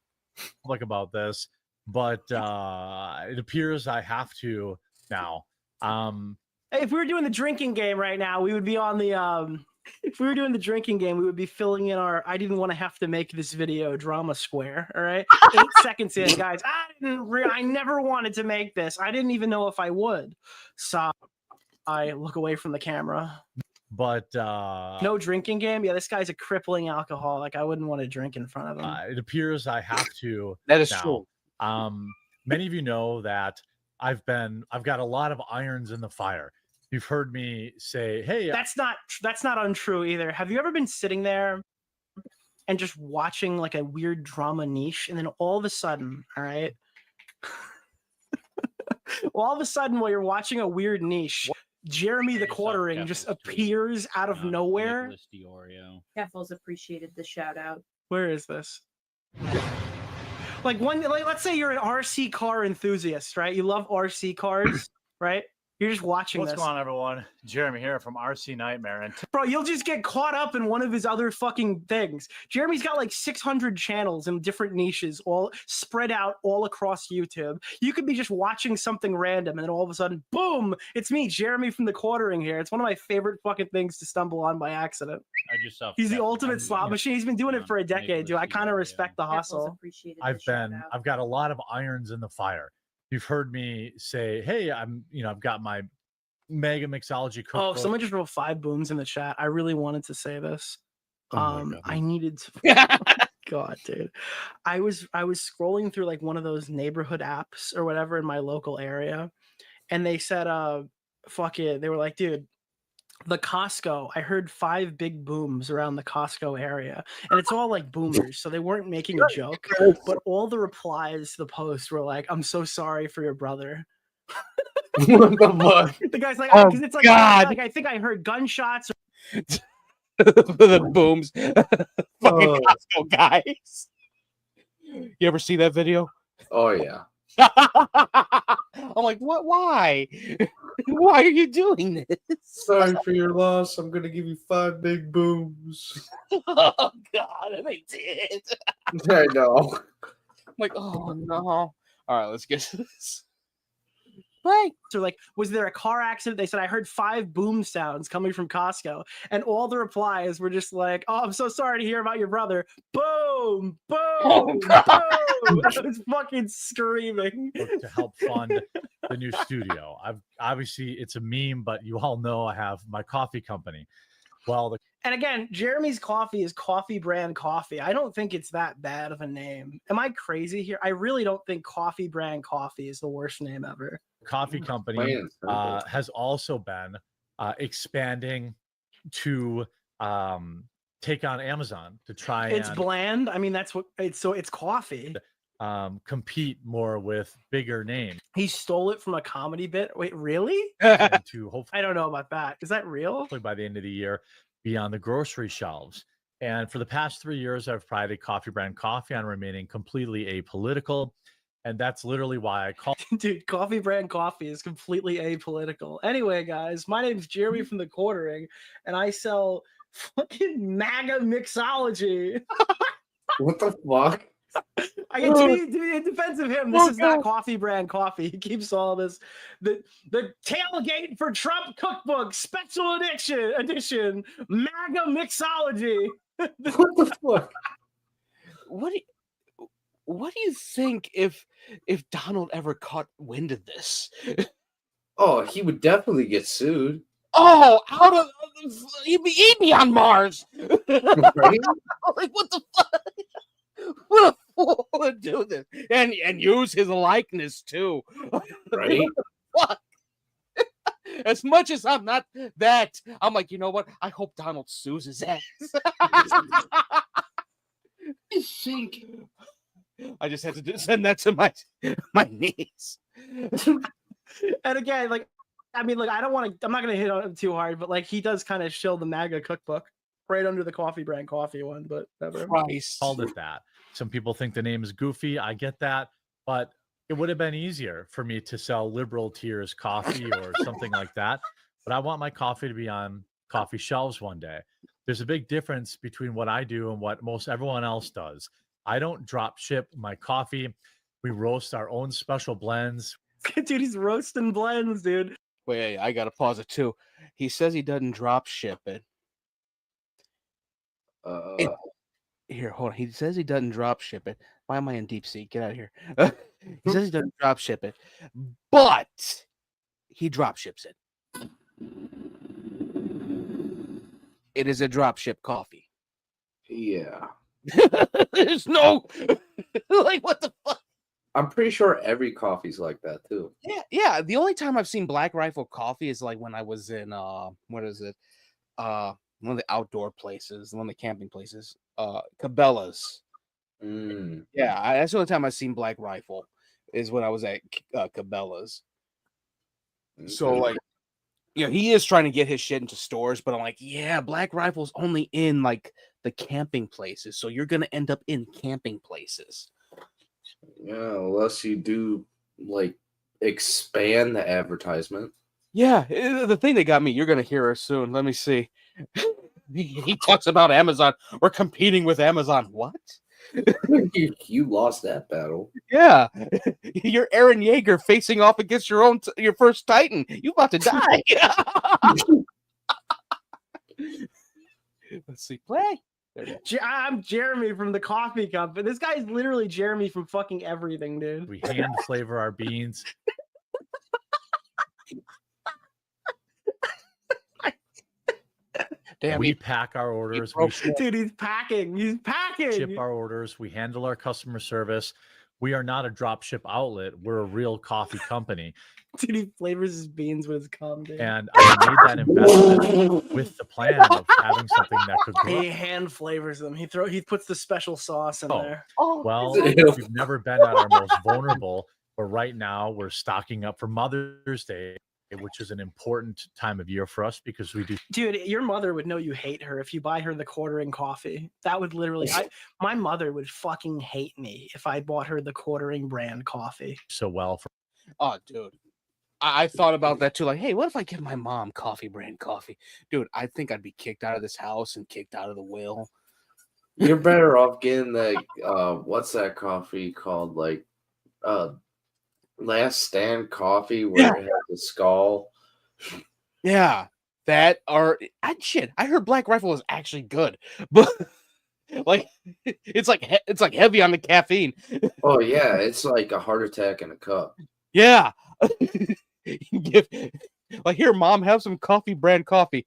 About this, but it appears I have to now. If we were doing the drinking game right now, we would be on the if we were doing the drinking game, we would be filling in our I didn't want to have to make this video drama square. All right. 8 seconds in, guys. I never wanted to make this. I didn't even know if I would. So I look away from the camera. But no drinking game. Yeah, this guy's a crippling alcoholic. I wouldn't want to drink in front of him. It appears I have to. That is now. true. Many of you know that I've got a lot of irons in the fire. You've heard me say, "Hey, that's not untrue either." Have you ever been sitting there and just watching like a weird drama niche, and then all of a sudden, all right, all of a sudden, while you're watching a weird niche, Jeremy the Quartering just appears out of nowhere. Keffels appreciated the shout out. Where is this? Like let's say you're an RC car enthusiast, right? You love RC cars, right? You're just watching What's this. going on, everyone? Jeremy here from RC Nightmare. And Bro, you'll just get caught up in one of his other fucking things. Jeremy's got like 600 channels in different niches, all spread out all across YouTube. You could be just watching something random, and then all of a sudden, boom, it's me, Jeremy from the Quartering here. It's one of my favorite fucking things to stumble on by accident. I just He's the ultimate slot machine. He's been doing it for a decade, dude. I kind of respect the hustle. I've got a lot of irons in the fire. You've heard me say, hey, I've got my Mega Mixology cookbook. Oh, someone just wrote 5 booms in the chat. I really wanted to say this. I needed to. God, dude. I was scrolling through like one of those neighborhood apps or whatever in my local area, and they said, fuck it. They were like, dude, the Costco, I heard 5 big booms around the Costco area, and it's all like boomers, so they weren't making a joke, but all the replies to the post were like, I'm so sorry for your brother. What the fuck? The guy's like, Oh, because it's like, God. like I think I heard gunshots. The booms. Fucking Costco guys. You ever see that video? Oh yeah. I'm like, what? Why? Why are you doing this? Sorry for your loss. I'm gonna give you 5 big booms. Oh God, and they did. I know. I'm like, oh no. All right, let's get to this. Right. So like, was there a car accident? They said I heard 5 boom sounds coming from Costco, and all the replies were just like, "Oh, I'm so sorry to hear about your brother." Boom, boom, boom. I was fucking screaming to help fund the new studio. Obviously it's a meme, but you all know I have my coffee company. Well, and again, Jeremy's coffee is Coffee Brand Coffee. I don't think it's that bad of a name. Am I crazy here? I really don't think Coffee Brand Coffee is the worst name ever. Coffee company has also been expanding to take on Amazon to try it's bland. I mean, that's what it's. So it's coffee. Compete more with bigger names. He stole it from a comedy bit. Wait, really? And to hopefully, I don't know about that. Is that real? Hopefully by the end of the year, be on the grocery shelves. And for the past 3 years, I've prided Coffee Brand Coffee on remaining completely apolitical. And that's literally why I call dude, Coffee Brand Coffee is completely apolitical. Anyway, guys, my name's Jeremy from the Quartering, and I sell fucking MAGA mixology. What the fuck? I get in defense of him. This is not Coffee Brand Coffee. He keeps all this. The tailgate for Trump cookbook special edition MAGA mixology. What the fuck? What do you think if Donald ever caught wind of this? Oh, he would definitely get sued. Oh, he'd be eating me on Mars. Right? Like, what the fuck? What a fool would do this and use his likeness too. Right? What? As much as I'm not that, I'm like, you know what? I hope Donald sues his ass. I think. I just had to send that to my niece. And again, like, I mean, like, I don't want to. I'm not going to hit on him too hard, but like, he does kind of shill the MAGA cookbook right under the Coffee Brand Coffee one. But never. Christ. Called it that. Some people think the name is goofy. I get that, but it would have been easier for me to sell Liberal Tears coffee or something like that. But I want my coffee to be on coffee shelves one day. There's a big difference between what I do and what most everyone else does. I don't drop ship my coffee. We roast our own special blends. Dude, he's roasting blends, dude. Wait, I gotta pause it too. He says he doesn't drop ship it. Here, hold on. He says he doesn't drop ship it. Why am I in deep sea? Get out of here. He says he doesn't drop ship it, but he drop ships it. It is a drop ship coffee. Yeah. There's no like what the fuck? I'm pretty sure every coffee's like that too. Yeah. The only time I've seen Black Rifle coffee is like when I was in what is it? One of the outdoor places, one of the camping places. Cabela's. Yeah, that's the only time I've seen Black Rifle is when I was at Cabela's. So like, you know, he is trying to get his shit into stores, but I'm like, yeah, Black Rifle's only in like the camping places, so you're gonna end up in camping places. Yeah, unless you do like expand the advertisement. Yeah, the thing that got me, you're gonna hear her soon. Let me see. He talks about Amazon. We're competing with Amazon. What? You lost that battle. Yeah, you're Aaron Yeager facing off against your first Titan. You about to die. Let's see. Play. There you go. I'm Jeremy from the coffee company. This guy's literally Jeremy from fucking everything, dude. We hand flavor our beans. Damn, We pack our orders. We broke Dude, he's packing. He's packing. ship our orders. We handle our customer service. We are not a drop ship outlet. We're a real coffee company. Dude, he flavors his beans with his cum, dude. And I made that investment with the plan of having something that could grow. He hand flavors them. He puts the special sauce in Oh. there. Well, Ew. we've never been at our most vulnerable, but right now we're stocking up for Mother's Day, which is an important time of year for us because we do. Dude, your mother would know you hate her if you buy her the quartering coffee. That would literally my mother would fucking hate me if I bought her the quartering brand coffee. So well for Oh, dude. I thought about that too. Like, hey, what if I give my mom coffee brand coffee? Dude, I think I'd be kicked out of this house and kicked out of the will. You're better off getting like what's that coffee called? Like Last Stand coffee where it has a skull. Yeah. That or I heard Black Rifle was actually good. But like it's like heavy on the caffeine. Oh yeah, it's like a heart attack in a cup. Yeah. Like, here, mom, have some coffee brand coffee.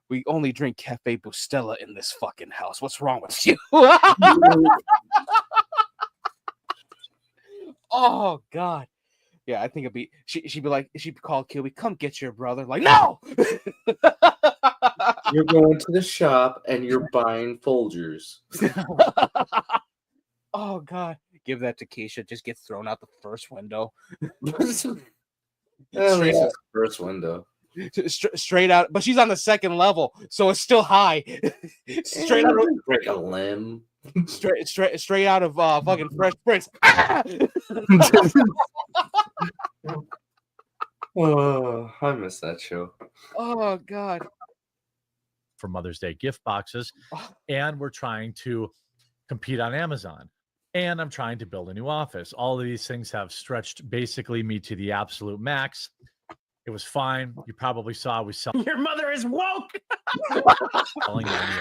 We only drink Cafe Bustelo in this fucking house. What's wrong with you? Oh God. Yeah, I think it'd be she'd be like, she'd call Kilby, come get your brother. Like, no. You're going to the shop and you're buying Folgers. Oh God. Give that to Keisha. Just get thrown out the first window. At least it's the first window. Straight out, but she's on the second level, so it's still high. Straight out of break a limb. straight out of fucking Fresh Prince. Oh, I miss that show. Oh God. for Mother's Day gift boxes, and we're trying to compete on Amazon. And I'm trying to build a new office. All of these things have stretched basically me to the absolute max. It was fine. You probably saw we sell. Your mother is woke. Selling my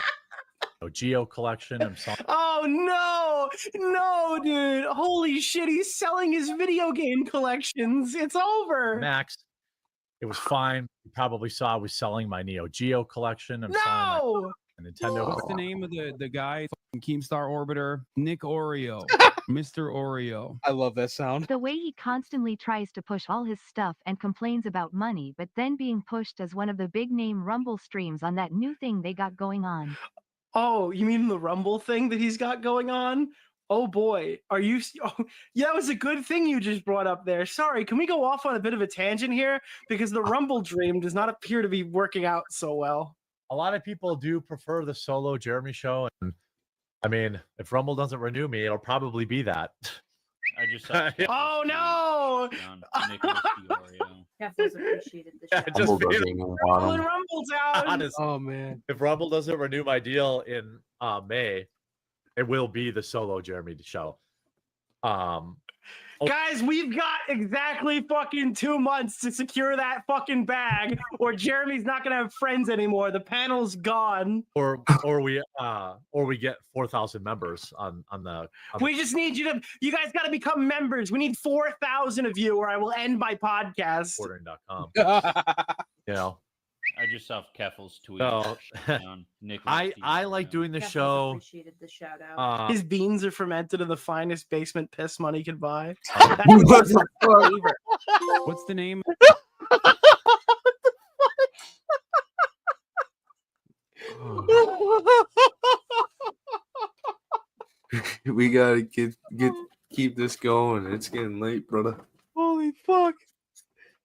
Geo collection. I'm selling. Oh no, dude! Holy shit! He's selling his video game collections. It's over. Max. It was fine. You probably saw I was selling my Neo Geo collection. I'm selling my Nintendo. What's the name of the guy? Keemstar Orbiter, Nick Oreo, Mr. Oreo. I love that sound. The way he constantly tries to push all his stuff and complains about money, but then being pushed as one of the big name Rumble streams on that new thing they got going on. Oh, you mean the Rumble thing that he's got going on? Oh boy, are you? Oh, yeah, that was a good thing you just brought up there. Sorry, can we go off on a bit of a tangent here? Because the Rumble dream does not appear to be working out so well. A lot of people do prefer the solo Jeremy show. And I mean, if Rumble doesn't renew me, it'll probably be that. I just Oh no! Caffe's appreciated the show. Just Rumble being doesn't even want Rolling 'em. Rumble down. honest, Oh man. if Rumble doesn't renew my deal in May, it will be the solo Jeremy show. Guys, we've got exactly fucking 2 months to secure that fucking bag, or Jeremy's not gonna have friends anymore. The panel's gone. or we get 4,000 members on the. We just need you guys got to become members. We need 4,000 of you, or I will end my podcast. Ordering.com. You know, I just saw Keffel's tweet. so On I like doing the Caff's show. appreciated the shout out. His beans are fermented in the finest basement piss money could buy. What the fuck? What's the name? We gotta keep this going. It's getting late, brother. Holy fuck.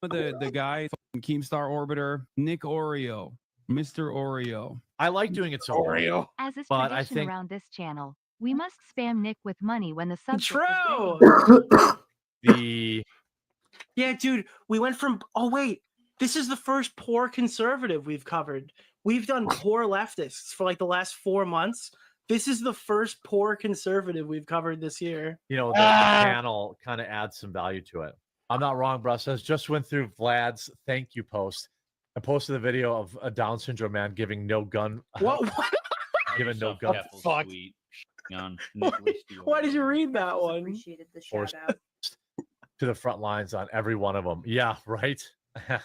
The guy, Keemstar Orbiter, Nick Oreo, Mr. Oreo. I like doing it so. Oreo. As is But I tradition think- around this channel, we must spam Nick with money when the subject is True. ready. The Yeah, dude, we went from. Oh wait, This is the first poor conservative we've covered. We've done poor leftists for like the last 4 months. This is the first poor conservative we've covered this year. You know, the panel kind of adds some value to it. I'm not wrong, bro. Says just went through Vlad's thank you post. I posted a video of a Down syndrome man giving no gun. What? Giving no gun. Fuck. On Nicholas Why did you read that one? Appreciated the Or- shout out. To the front lines on every one of them. Yeah, right. I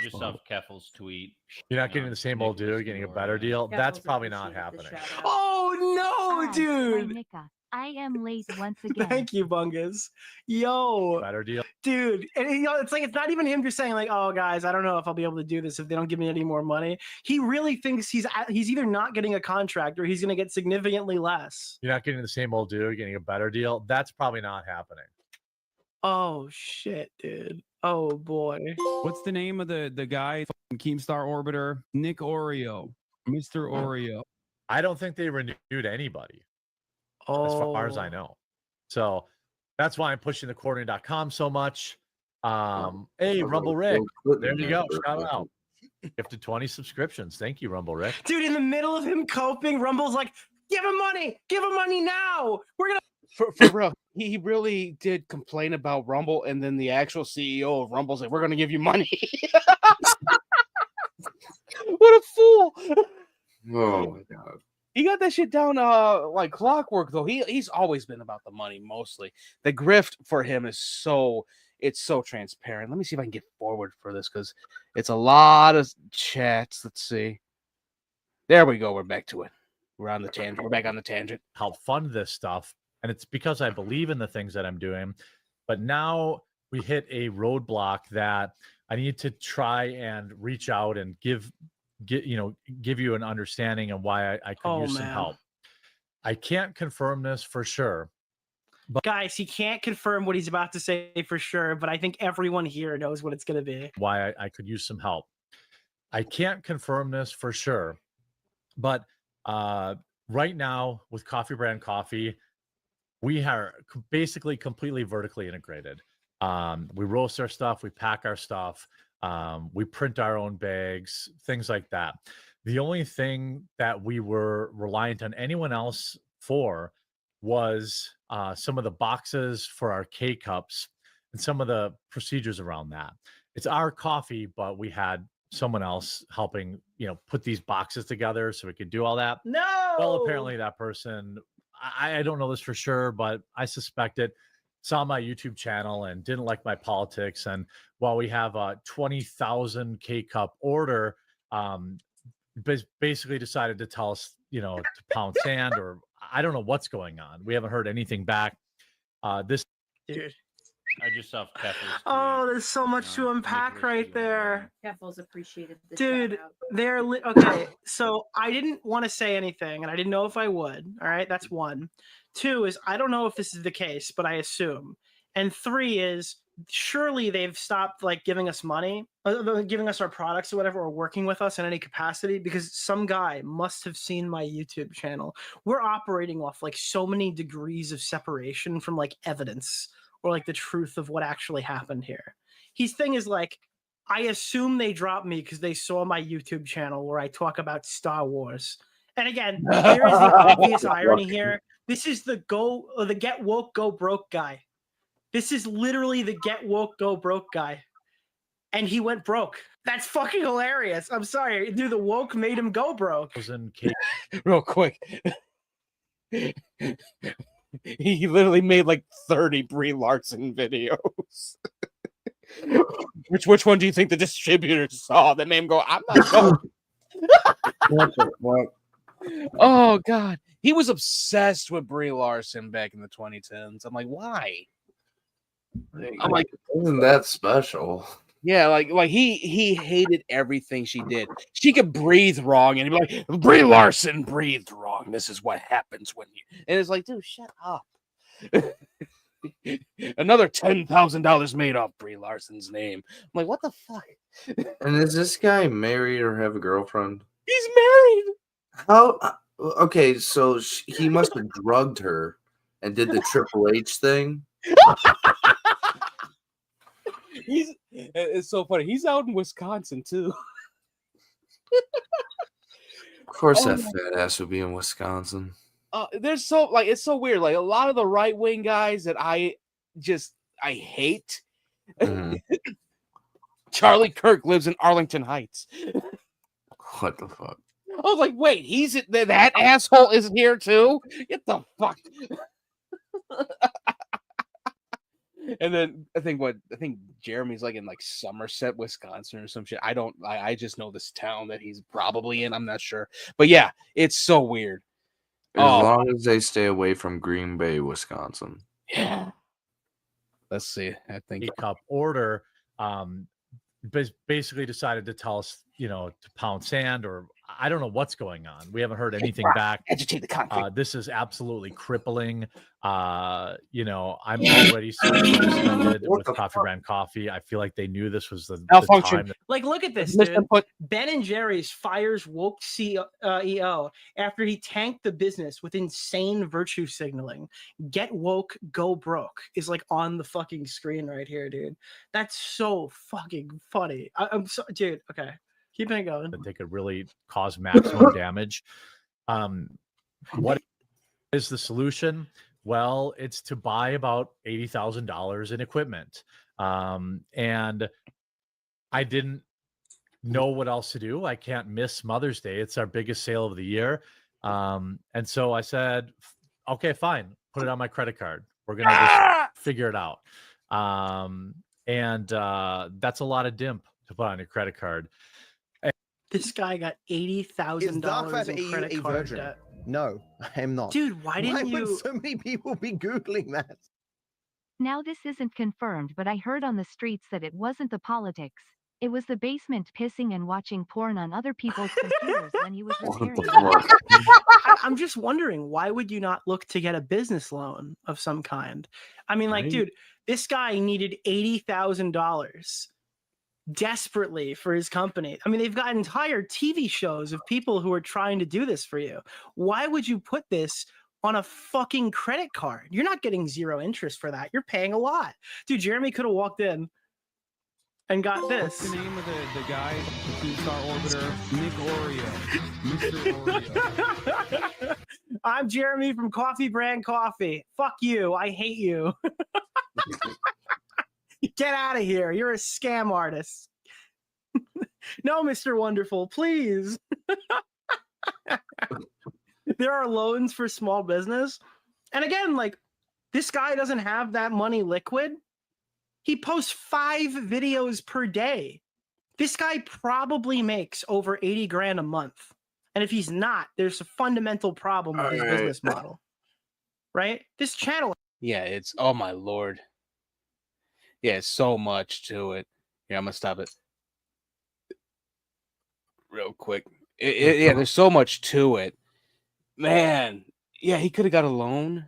just saw Keffel's tweet. You're not getting the same old dude, Nicholas getting a Dior, better yeah. deal. That's Keffel's probably not appreciated the happening. shout out. Oh no, Hi, dude! Nika. I am late once again. Thank you, Bungus. Yo, Better deal. dude, and you know, it's like it's not even him just saying like, "Oh, guys, I don't know if I'll be able to do this if they don't give me any more money." He really thinks he's either not getting a contract or he's going to get significantly less. You're not getting the same old dude, getting a better deal. That's probably not happening. Oh shit, dude. Oh boy. What's the name of the guy? Keemstar Orbiter, Nick Oreo, Mr. Oreo. I don't think they renewed anybody, Oh, as far as I know. So that's why I'm pushing the quartering.com so much. Hey, Rumble Rick. There you go. Shout out. Gifted 20 subscriptions. Thank you, Rumble Rick. dude, in the middle of him coping, Rumble's like, "Give him money now. We're gonna." For real, he really did complain about Rumble, and then the actual CEO of Rumble's like, "We're gonna give you money." What a fool! Oh my god. He got that shit down like clockwork though. He's always been about the money mostly. The grift for him is so transparent. Let me see if I can get forward for this because it's a lot of chats. Let's see. There we go. We're back to it. We're on the tangent. We're back on the tangent. Help fund this stuff. And it's because I believe in the things that I'm doing. But now we hit a roadblock that I need to try and reach out and give you an understanding of why I could use some help. I can't confirm this for sure. But guys, he can't confirm what he's about to say for sure, but I think everyone here knows what it's going to be. Why I could use some help. I can't confirm this for sure. But right now with Coffee Brand Coffee, we are basically completely vertically integrated. We roast our stuff, we pack our stuff, we print our own bags, things like that. The only thing that we were reliant on anyone else for was some of the boxes for our K-cups and some of the procedures around that. It's our coffee, but we had someone else helping, put these boxes together so we could do all that. No! Well, apparently that person, I don't know this for sure, but I suspect it, saw my YouTube channel and didn't like my politics. And while we have a 20,000 K-cup order, basically decided to tell us, to pound sand, or I don't know what's going on. We haven't heard anything back. Dude. I just saw Keffel's Oh, there's so much to unpack Nicholas right Dior. there. Keffel's appreciated the Dude, shout out. they're okay. So I didn't want to say anything, and I didn't know if I would. All right, that's one. Two is I don't know if this is the case, but I assume. And three is surely they've stopped like giving us money, giving us our products or whatever, or working with us in any capacity because some guy must have seen my YouTube channel. We're operating off like so many degrees of separation from like evidence or like the truth of what actually happened here. His thing is like, I assume they dropped me because they saw my YouTube channel where I talk about Star Wars. And again, there is the obvious irony here. This is the get woke, go broke guy. This is literally the get woke, go broke guy. And he went broke. That's fucking hilarious. I'm sorry. Dude, the woke made him go broke. Real quick. He literally made like 30 Brie Larson videos. Which one do you think the distributors saw that made him go, I'm not going? What the fuck? Oh, God. He was obsessed with Brie Larson back in the 2010s. I'm like, why? I'm like, isn't that special? Yeah, like he hated everything she did. She could breathe wrong, and he'd be like, Brie Larson breathed wrong. This is what happens when you. And it's like, dude, shut up. Another $10,000 made off Brie Larson's name. I'm like, what the fuck? And is this guy married or have a girlfriend? He's married. How? Okay, so he must have drugged her and did the Triple H thing. It's so funny. He's out in Wisconsin too. Of course, Oh that fat ass would be in Wisconsin. There's so like it's so weird. Like a lot of the right wing guys that I hate. Mhm. Charlie Kirk lives in Arlington Heights. What the fuck? I was like, wait, that asshole is here too? Get the fuck. And then I think Jeremy's like in like Somerset, Wisconsin or some shit. I just know this town that he's probably in. I'm not sure. But yeah, it's so weird. As long as they stay away from Green Bay, Wisconsin. Yeah. Let's see. I think Cup order basically decided to tell us, to pound sand, or I don't know what's going on. We haven't heard anything back. Agitate the concrete. This is absolutely crippling. I'm already suspended with Coffee Brand Coffee. I feel like they knew this was the Malfunction. time. Like, look at this, dude. Ben and Jerry's fires woke CEO after he tanked the business with insane virtue signaling. Get woke, go broke is like on the fucking screen right here, dude. That's so fucking funny. I'm so, dude. Okay, keep it going. That they could really cause maximum damage. What is the solution? Well, it's to buy about $80,000 in equipment. And I didn't know what else to do. I can't miss Mother's Day. It's our biggest sale of the year. And so I said, okay, fine. Put it on my credit card. We're going to just figure it out. And that's a lot of dimp to put on your credit card. This guy got $80,000 in credit card debt. No, I am not. Dude, why would so many people be Googling that? Now this isn't confirmed, but I heard on the streets that it wasn't the politics. It was the basement pissing and watching porn on other people's computers when he was repairing them. I'm just wondering, why would you not look to get a business loan of some kind? I mean, like, dude, this guy needed $80,000 desperately for his company. I mean, they've got entire TV shows of people who are trying to do this for you. Why would you put this on a fucking credit card? You're not getting zero interest for that. You're paying a lot. Dude, Jeremy could have walked in and got this. What's the name of the guy, the Keemstar Orbiter? Nick Oreo. Mr. Oreo. I'm Jeremy from Coffee Brand Coffee. Fuck you. I hate you. Get out of here. You're a scam artist. No, Mr. Wonderful, please. There are loans for small business. And again, like, this guy doesn't have that money liquid. He posts 5 videos per day. This guy probably makes over 80 grand a month. And if he's not, there's a fundamental problem with his business model. Right? This channel. Yeah, it's, oh my Lord. Yeah, it's so much to it. Yeah, I'm gonna stop it real quick. Yeah, there's so much to it. Man, yeah, he could have got a loan.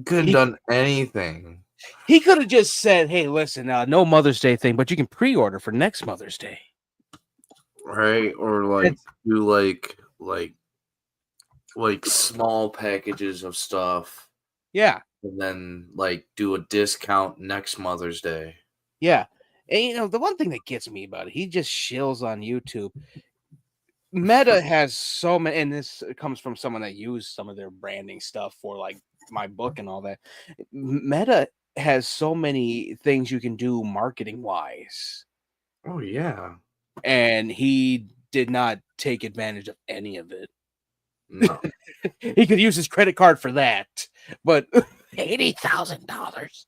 Couldn't done anything. He could have just said, "Hey, listen, no Mother's Day thing, but you can pre-order for next Mother's Day." Right? Or like do like small packages of stuff. Yeah. And then like do a discount next Mother's Day. Yeah. And the one thing that gets me about it, he just shills on YouTube. Meta has so many, and this comes from someone that used some of their branding stuff for like my book and all that. Meta has so many things you can do marketing wise. Oh yeah. And he did not take advantage of any of it. No. He could use his credit card for that, but $80,000.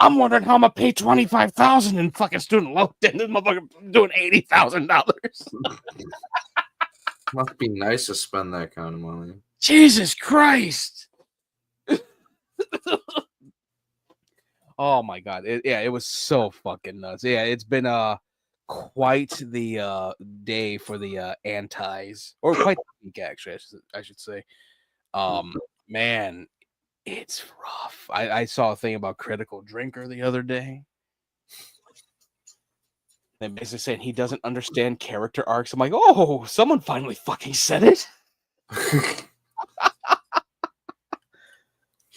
I'm wondering how I'm gonna pay $25,000 in fucking student loan. And this motherfucker doing $80,000. Must be nice to spend that kind of money. Jesus Christ! Oh my God! It was so fucking nuts. Yeah, it's been quite the day for the antis, or quite the week actually. I should say. Man, it's rough. I saw a thing about Critical Drinker the other day. They basically saying he doesn't understand character arcs. I'm like, oh, someone finally fucking said it.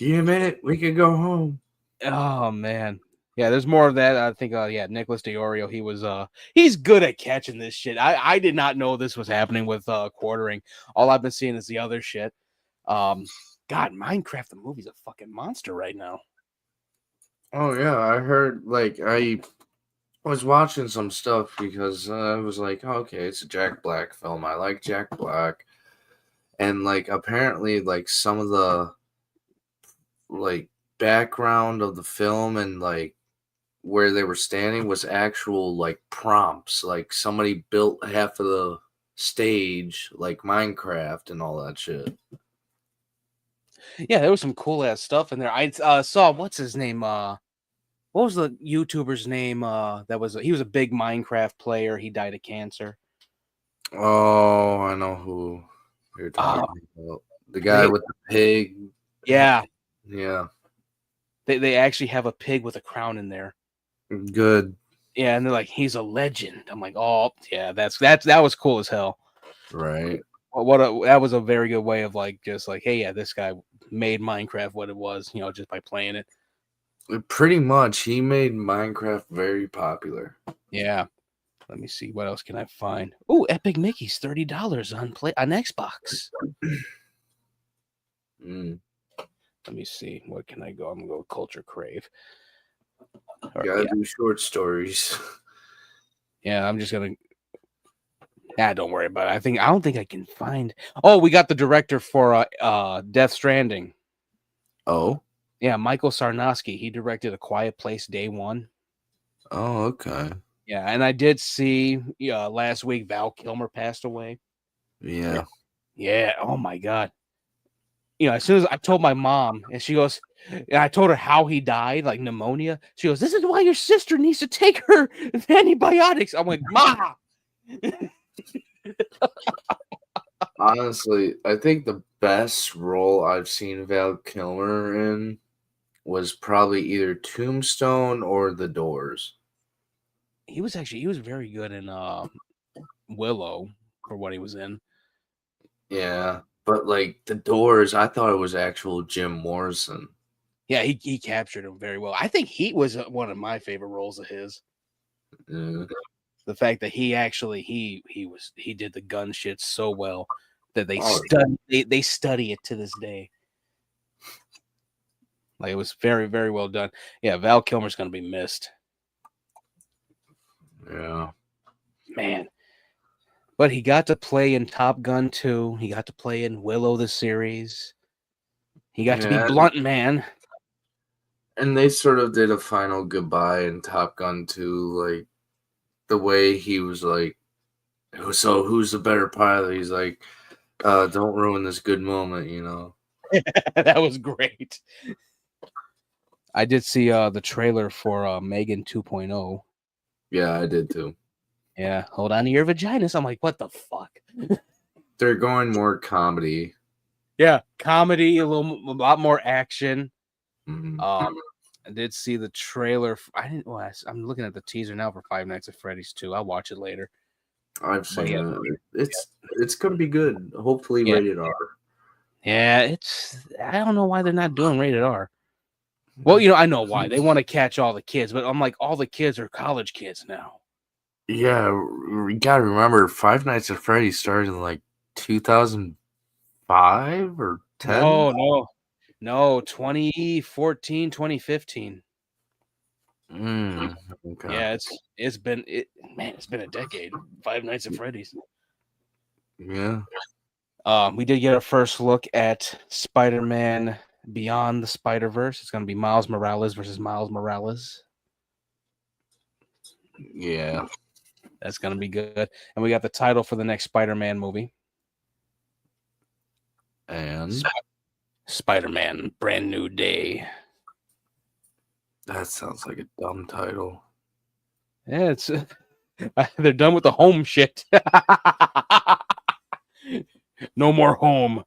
Give me a minute. We could go home. Oh man. Yeah, there's more of that. I think Nicholas DeOrio, he's good at catching this shit. I did not know this was happening with quartering. All I've been seeing is the other shit. God, Minecraft the movie's a fucking monster right now. Oh yeah, I heard I was watching some stuff because I was like, oh, okay, it's a Jack Black film. I like Jack Black. And apparently some of the background of the film and where they were standing was actual prompts. Somebody built half of the stage like Minecraft and all that shit. Yeah, there was some cool ass stuff in there. I saw what's his name? What was the YouTuber's name? He was a big Minecraft player. He died of cancer. Oh, I know who you're talking about. The guy with the pig. Yeah. Yeah. They actually have a pig with a crown in there. Good. Yeah, and they're like, he's a legend. I'm like, oh yeah, that was cool as hell. Right. That was a very good way of hey, yeah, this guy made Minecraft what it was, just by playing it. Pretty much, he made Minecraft very popular. Yeah. Let me see. What else can I find? Oh, Epic Mickey's $30 on Xbox. Let me see. What can I go? I'm gonna go with Culture Crave. Gotta do short stories. Yeah, I'm just gonna. Don't worry about it. I don't think I can find. Oh, we got the director for Death Stranding. Oh. Yeah, Michael Sarnowski. He directed A Quiet Place Day One. Oh, okay. Yeah, and I did see last week Val Kilmer passed away. Yeah. Yeah. Oh my God. As soon as I told my mom, and she goes, and I told her how he died, like pneumonia. She goes, "This is why your sister needs to take her antibiotics." I'm like, "Ma." Honestly, I think the best role I've seen Val Kilmer in was probably either Tombstone or The Doors. He was very good in Willow for what he was in. Yeah, but The Doors, I thought it was actual Jim Morrison. Yeah, he captured him very well. I think Heat was one of my favorite roles of his. The fact that he actually he did the gun shit so well that they study it to this day. It was very, very well done. Yeah, Val Kilmer's gonna be missed. Yeah. Man. But he got to play in Top Gun 2. He got to play in Willow the series. He got to be Blunt Man. And they sort of did a final goodbye in Top Gun 2, the way he was so who's the better pilot? He's like, don't ruin this good moment, That was great. I did see the trailer for Megan 2.0. Yeah, I did too. Yeah, hold on to your vaginas. I'm like, what the fuck? They're going more comedy. Yeah, comedy, a lot more action. Mm-hmm. I did see the trailer. I'm looking at the teaser now for Five Nights at Freddy's 2. I'll watch it later. I've seen it. It's gonna be good. Hopefully rated R. Yeah, I don't know why they're not doing rated R. Well, I know why. They want to catch all the kids, but I'm like, all the kids are college kids now. Yeah, we gotta remember Five Nights at Freddy's started in 2005 or 10. No, 2014, 2015. Okay. Yeah, it's been a decade. Five Nights at Freddy's. Yeah. We did get a first look at Spider-Man Beyond the Spider-Verse. It's going to be Miles Morales versus Miles Morales. Yeah. That's going to be good. And we got the title for the next Spider-Man movie. And Spider-Man Brand New Day. That sounds like a dumb title. Yeah, it's they're done with the home shit. No more home.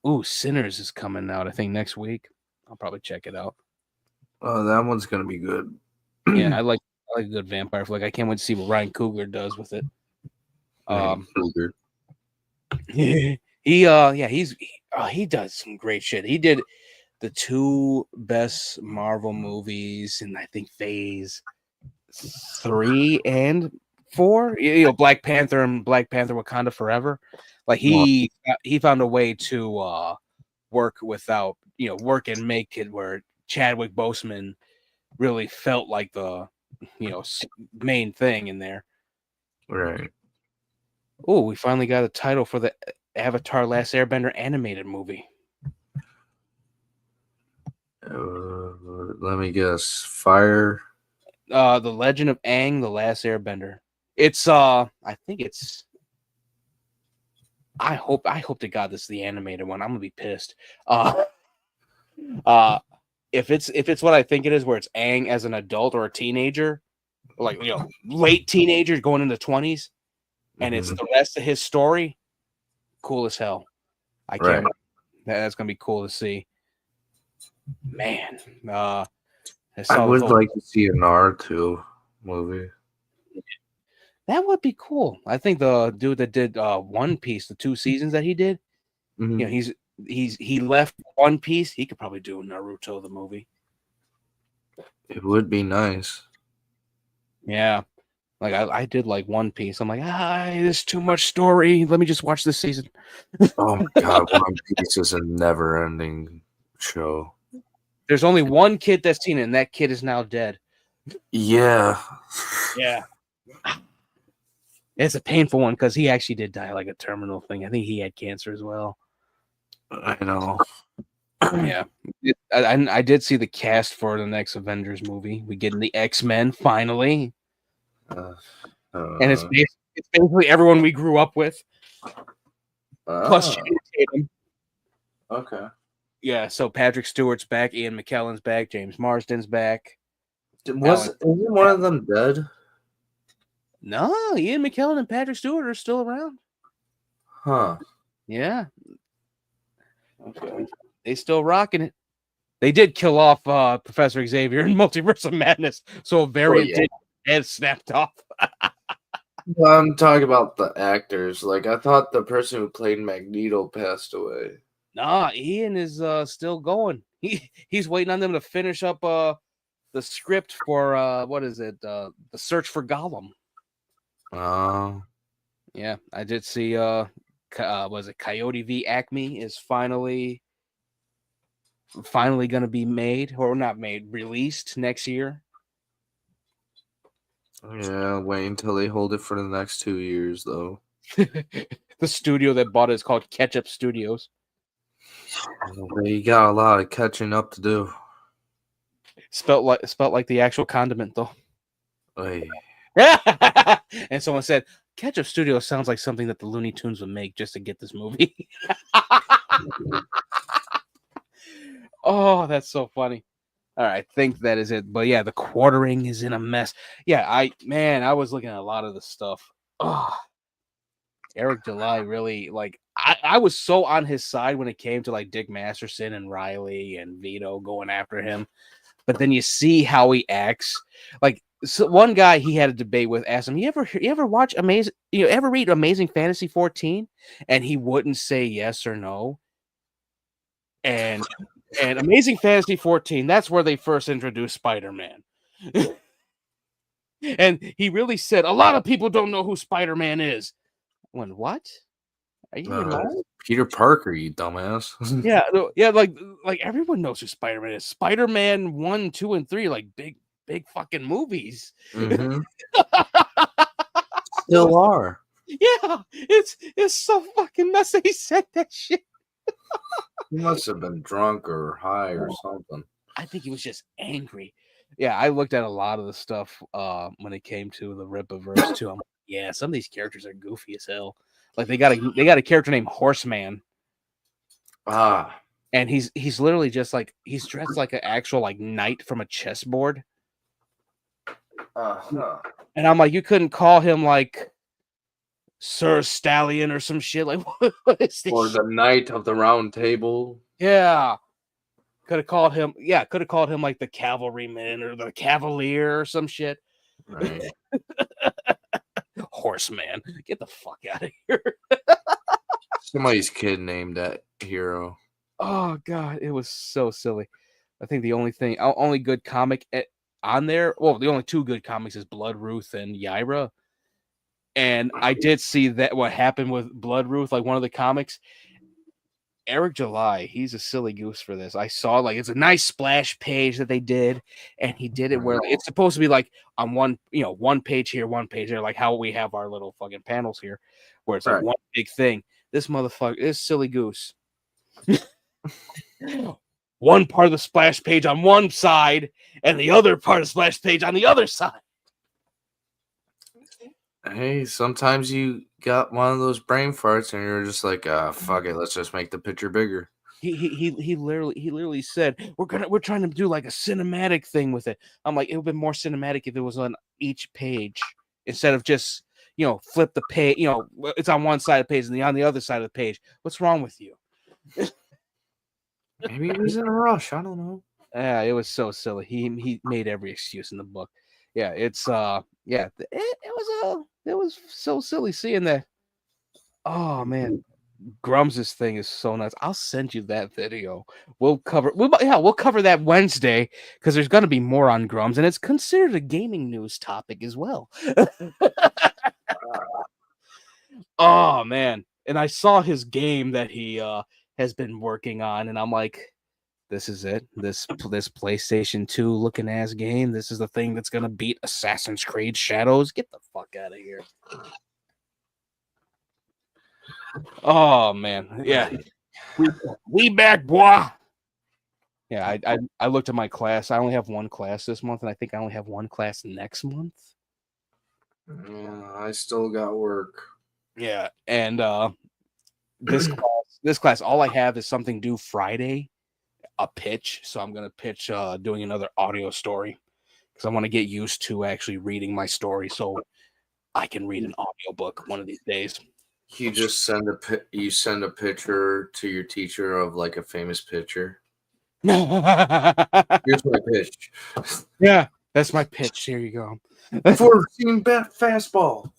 Ooh, Sinners is coming out, I think, next week. I'll probably check it out. Oh, that one's gonna be good. Yeah, I like a good vampire flick. I can't wait to see what Ryan Coogler does with it. Coogler. I Oh, he does some great shit. He did the 2 best Marvel movies in I think phase 3 and 4. You know, Black Panther and Black Panther Wakanda Forever. Like he found a way to work without, you know, work and make it where Chadwick Boseman really felt like the, you know, main thing in there. Right. Oh, we finally got a title for the Avatar Last Airbender animated movie. Let me guess. Fire. The Legend of Aang, The Last Airbender. It's I think it's I hope to God this is the animated one. I'm gonna be pissed. If it's what I think it is, where it's Aang as an adult or a teenager, like, you know, late teenager going into 20s, and it's the rest of his story, cool as hell. I can't. That's gonna be cool to see. Man, I would like to see an Naruto movie. That would be cool. I think the dude that did One Piece, the 2 seasons that he did, you know, he left One Piece. He could probably do Naruto the movie. It would be nice. Yeah, like I did like One Piece. I'm like, there's too much story. Let me just watch this season. Oh my God, One Piece is a never-ending show. There's only one kid that's seen it, and that kid is now dead. Yeah. Yeah. It's a painful one because he actually did die like a terminal thing. I think he had cancer as well. I know. Yeah. I did see the cast for the next Avengers movie. We get the X-Men finally. And it's basically everyone we grew up with. Plus Channing Tatum. Okay. Yeah, so Patrick Stewart's back, Ian McKellen's back, James Marsden's back. Isn't one of them dead? No, Ian McKellen and Patrick Stewart are still around. Huh. Yeah. Okay. They still rocking it. They did kill off Professor Xavier in Multiverse of Madness, so a variant did head snapped off. Well, I'm talking about the actors. Like, I thought the person who played Magneto passed away. Nah, Ian is still going. He's waiting on them to finish up the script for what is it? The Search for Gollum. Oh. Yeah, I did see was it Coyote v Acme is finally going to be made, or not made, released next year. Yeah, wait until they hold it for the next 2 years, though. The studio that bought it is called Ketchup Studios. You got a lot of catching up to do. Spelt like the actual condiment, though. Hey. And someone said, Ketchup Studios sounds like something that the Looney Tunes would make just to get this movie. Oh, that's so funny. All right, I think that is it. But yeah, the quartering is in a mess. Yeah, I was looking at a lot of the stuff. Oh, Eric July really, like, I was so on his side when it came to like Dick Masterson and Riley and Vito going after him. But then you see how he acts. Like, so one guy he had a debate with asked him, you ever watch ever read Amazing Fantasy 14? And he wouldn't say yes or no. And Amazing Fantasy 14, that's where they first introduced Spider-Man. And he really said, a lot of people don't know who Spider-Man is. I went, what? Are you Peter Parker, you dumbass. Yeah, like everyone knows who Spider-Man is. Spider-Man 1, 2, and 3, like big fucking movies. Mm-hmm. Still are. Yeah, it's so fucking messy. He said that shit. He must have been drunk or high or something. I think he was just angry. Yeah, I looked at a lot of the stuff when it came to the Rippaverse too. I'm like, yeah, some of these characters are goofy as hell. Like they got a character named Horseman. And he's literally just like he's dressed like an actual like knight from a chessboard. And I'm like, you couldn't call him like Sir Stallion or some shit. Like, what is this? Or the Knight of the Round Table. Yeah. Could have called him like the Cavalryman or the Cavalier or some shit. Right. Horseman. Get the fuck out of here. Somebody's kid named that hero. Oh god, it was so silly. I think the only good comic on there, well, the only two good comics is Blood Ruth and Yaira. And I did see that what happened with Blood Ruth, like one of the comics. Eric July, he's a silly goose for this. I saw like it's a nice splash page that they did, and he did it where like, it's supposed to be like on one page here, one page there, like how we have our little fucking panels here, where it's like Right. one big thing. This motherfucker, this silly goose. One part of the splash page on one side, and the other part of the splash page on the other side. Hey, sometimes you got one of those brain farts, and you're just like, fuck it, let's just make the picture bigger. He literally said we're trying to do like a cinematic thing with it. I'm like, it would be more cinematic if it was on each page instead of just flip the page. It's on one side of the page and on the other side of the page. What's wrong with you? Maybe he was in a rush. I don't know. Yeah, it was so silly. He made every excuse in the book. Yeah, it was so silly seeing that. Oh man, Grums's thing is so nuts. I'll send you that video. We'll cover that Wednesday because there's gonna be more on Grums, and it's considered a gaming news topic as well. Oh man. And I saw his game that he has been working on, and I'm like, this is it. This PlayStation 2 looking ass game. This is the thing that's gonna beat Assassin's Creed Shadows. Get the fuck out of here. Oh man, yeah. We back, boy. Yeah, I looked at my class. I only have one class this month, and I think I only have one class next month. Yeah, I still got work. Yeah, and this class, all I have is something due Friday, a pitch. So I'm gonna pitch doing another audio story because I want to get used to actually reading my story so I can read an audiobook one of these days. You just send a picture to your teacher of like a famous pitcher. Here's my pitch. Yeah, that's my pitch. Here you go. 14 bat fastball.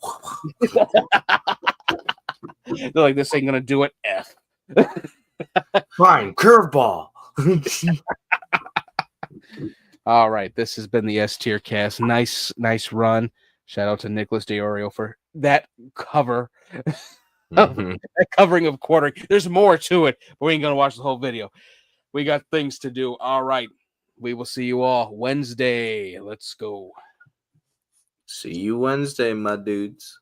They're like, this ain't gonna do it. F. Fine, curveball. All right, this has been the S-TierCast. Nice run. Shout out to Nicholas DeOrio for that cover. That covering of quartering. There's more to it, but we ain't gonna watch the whole video. We got things to do. All right. We will see you all Wednesday. Let's go. See you Wednesday, my dudes.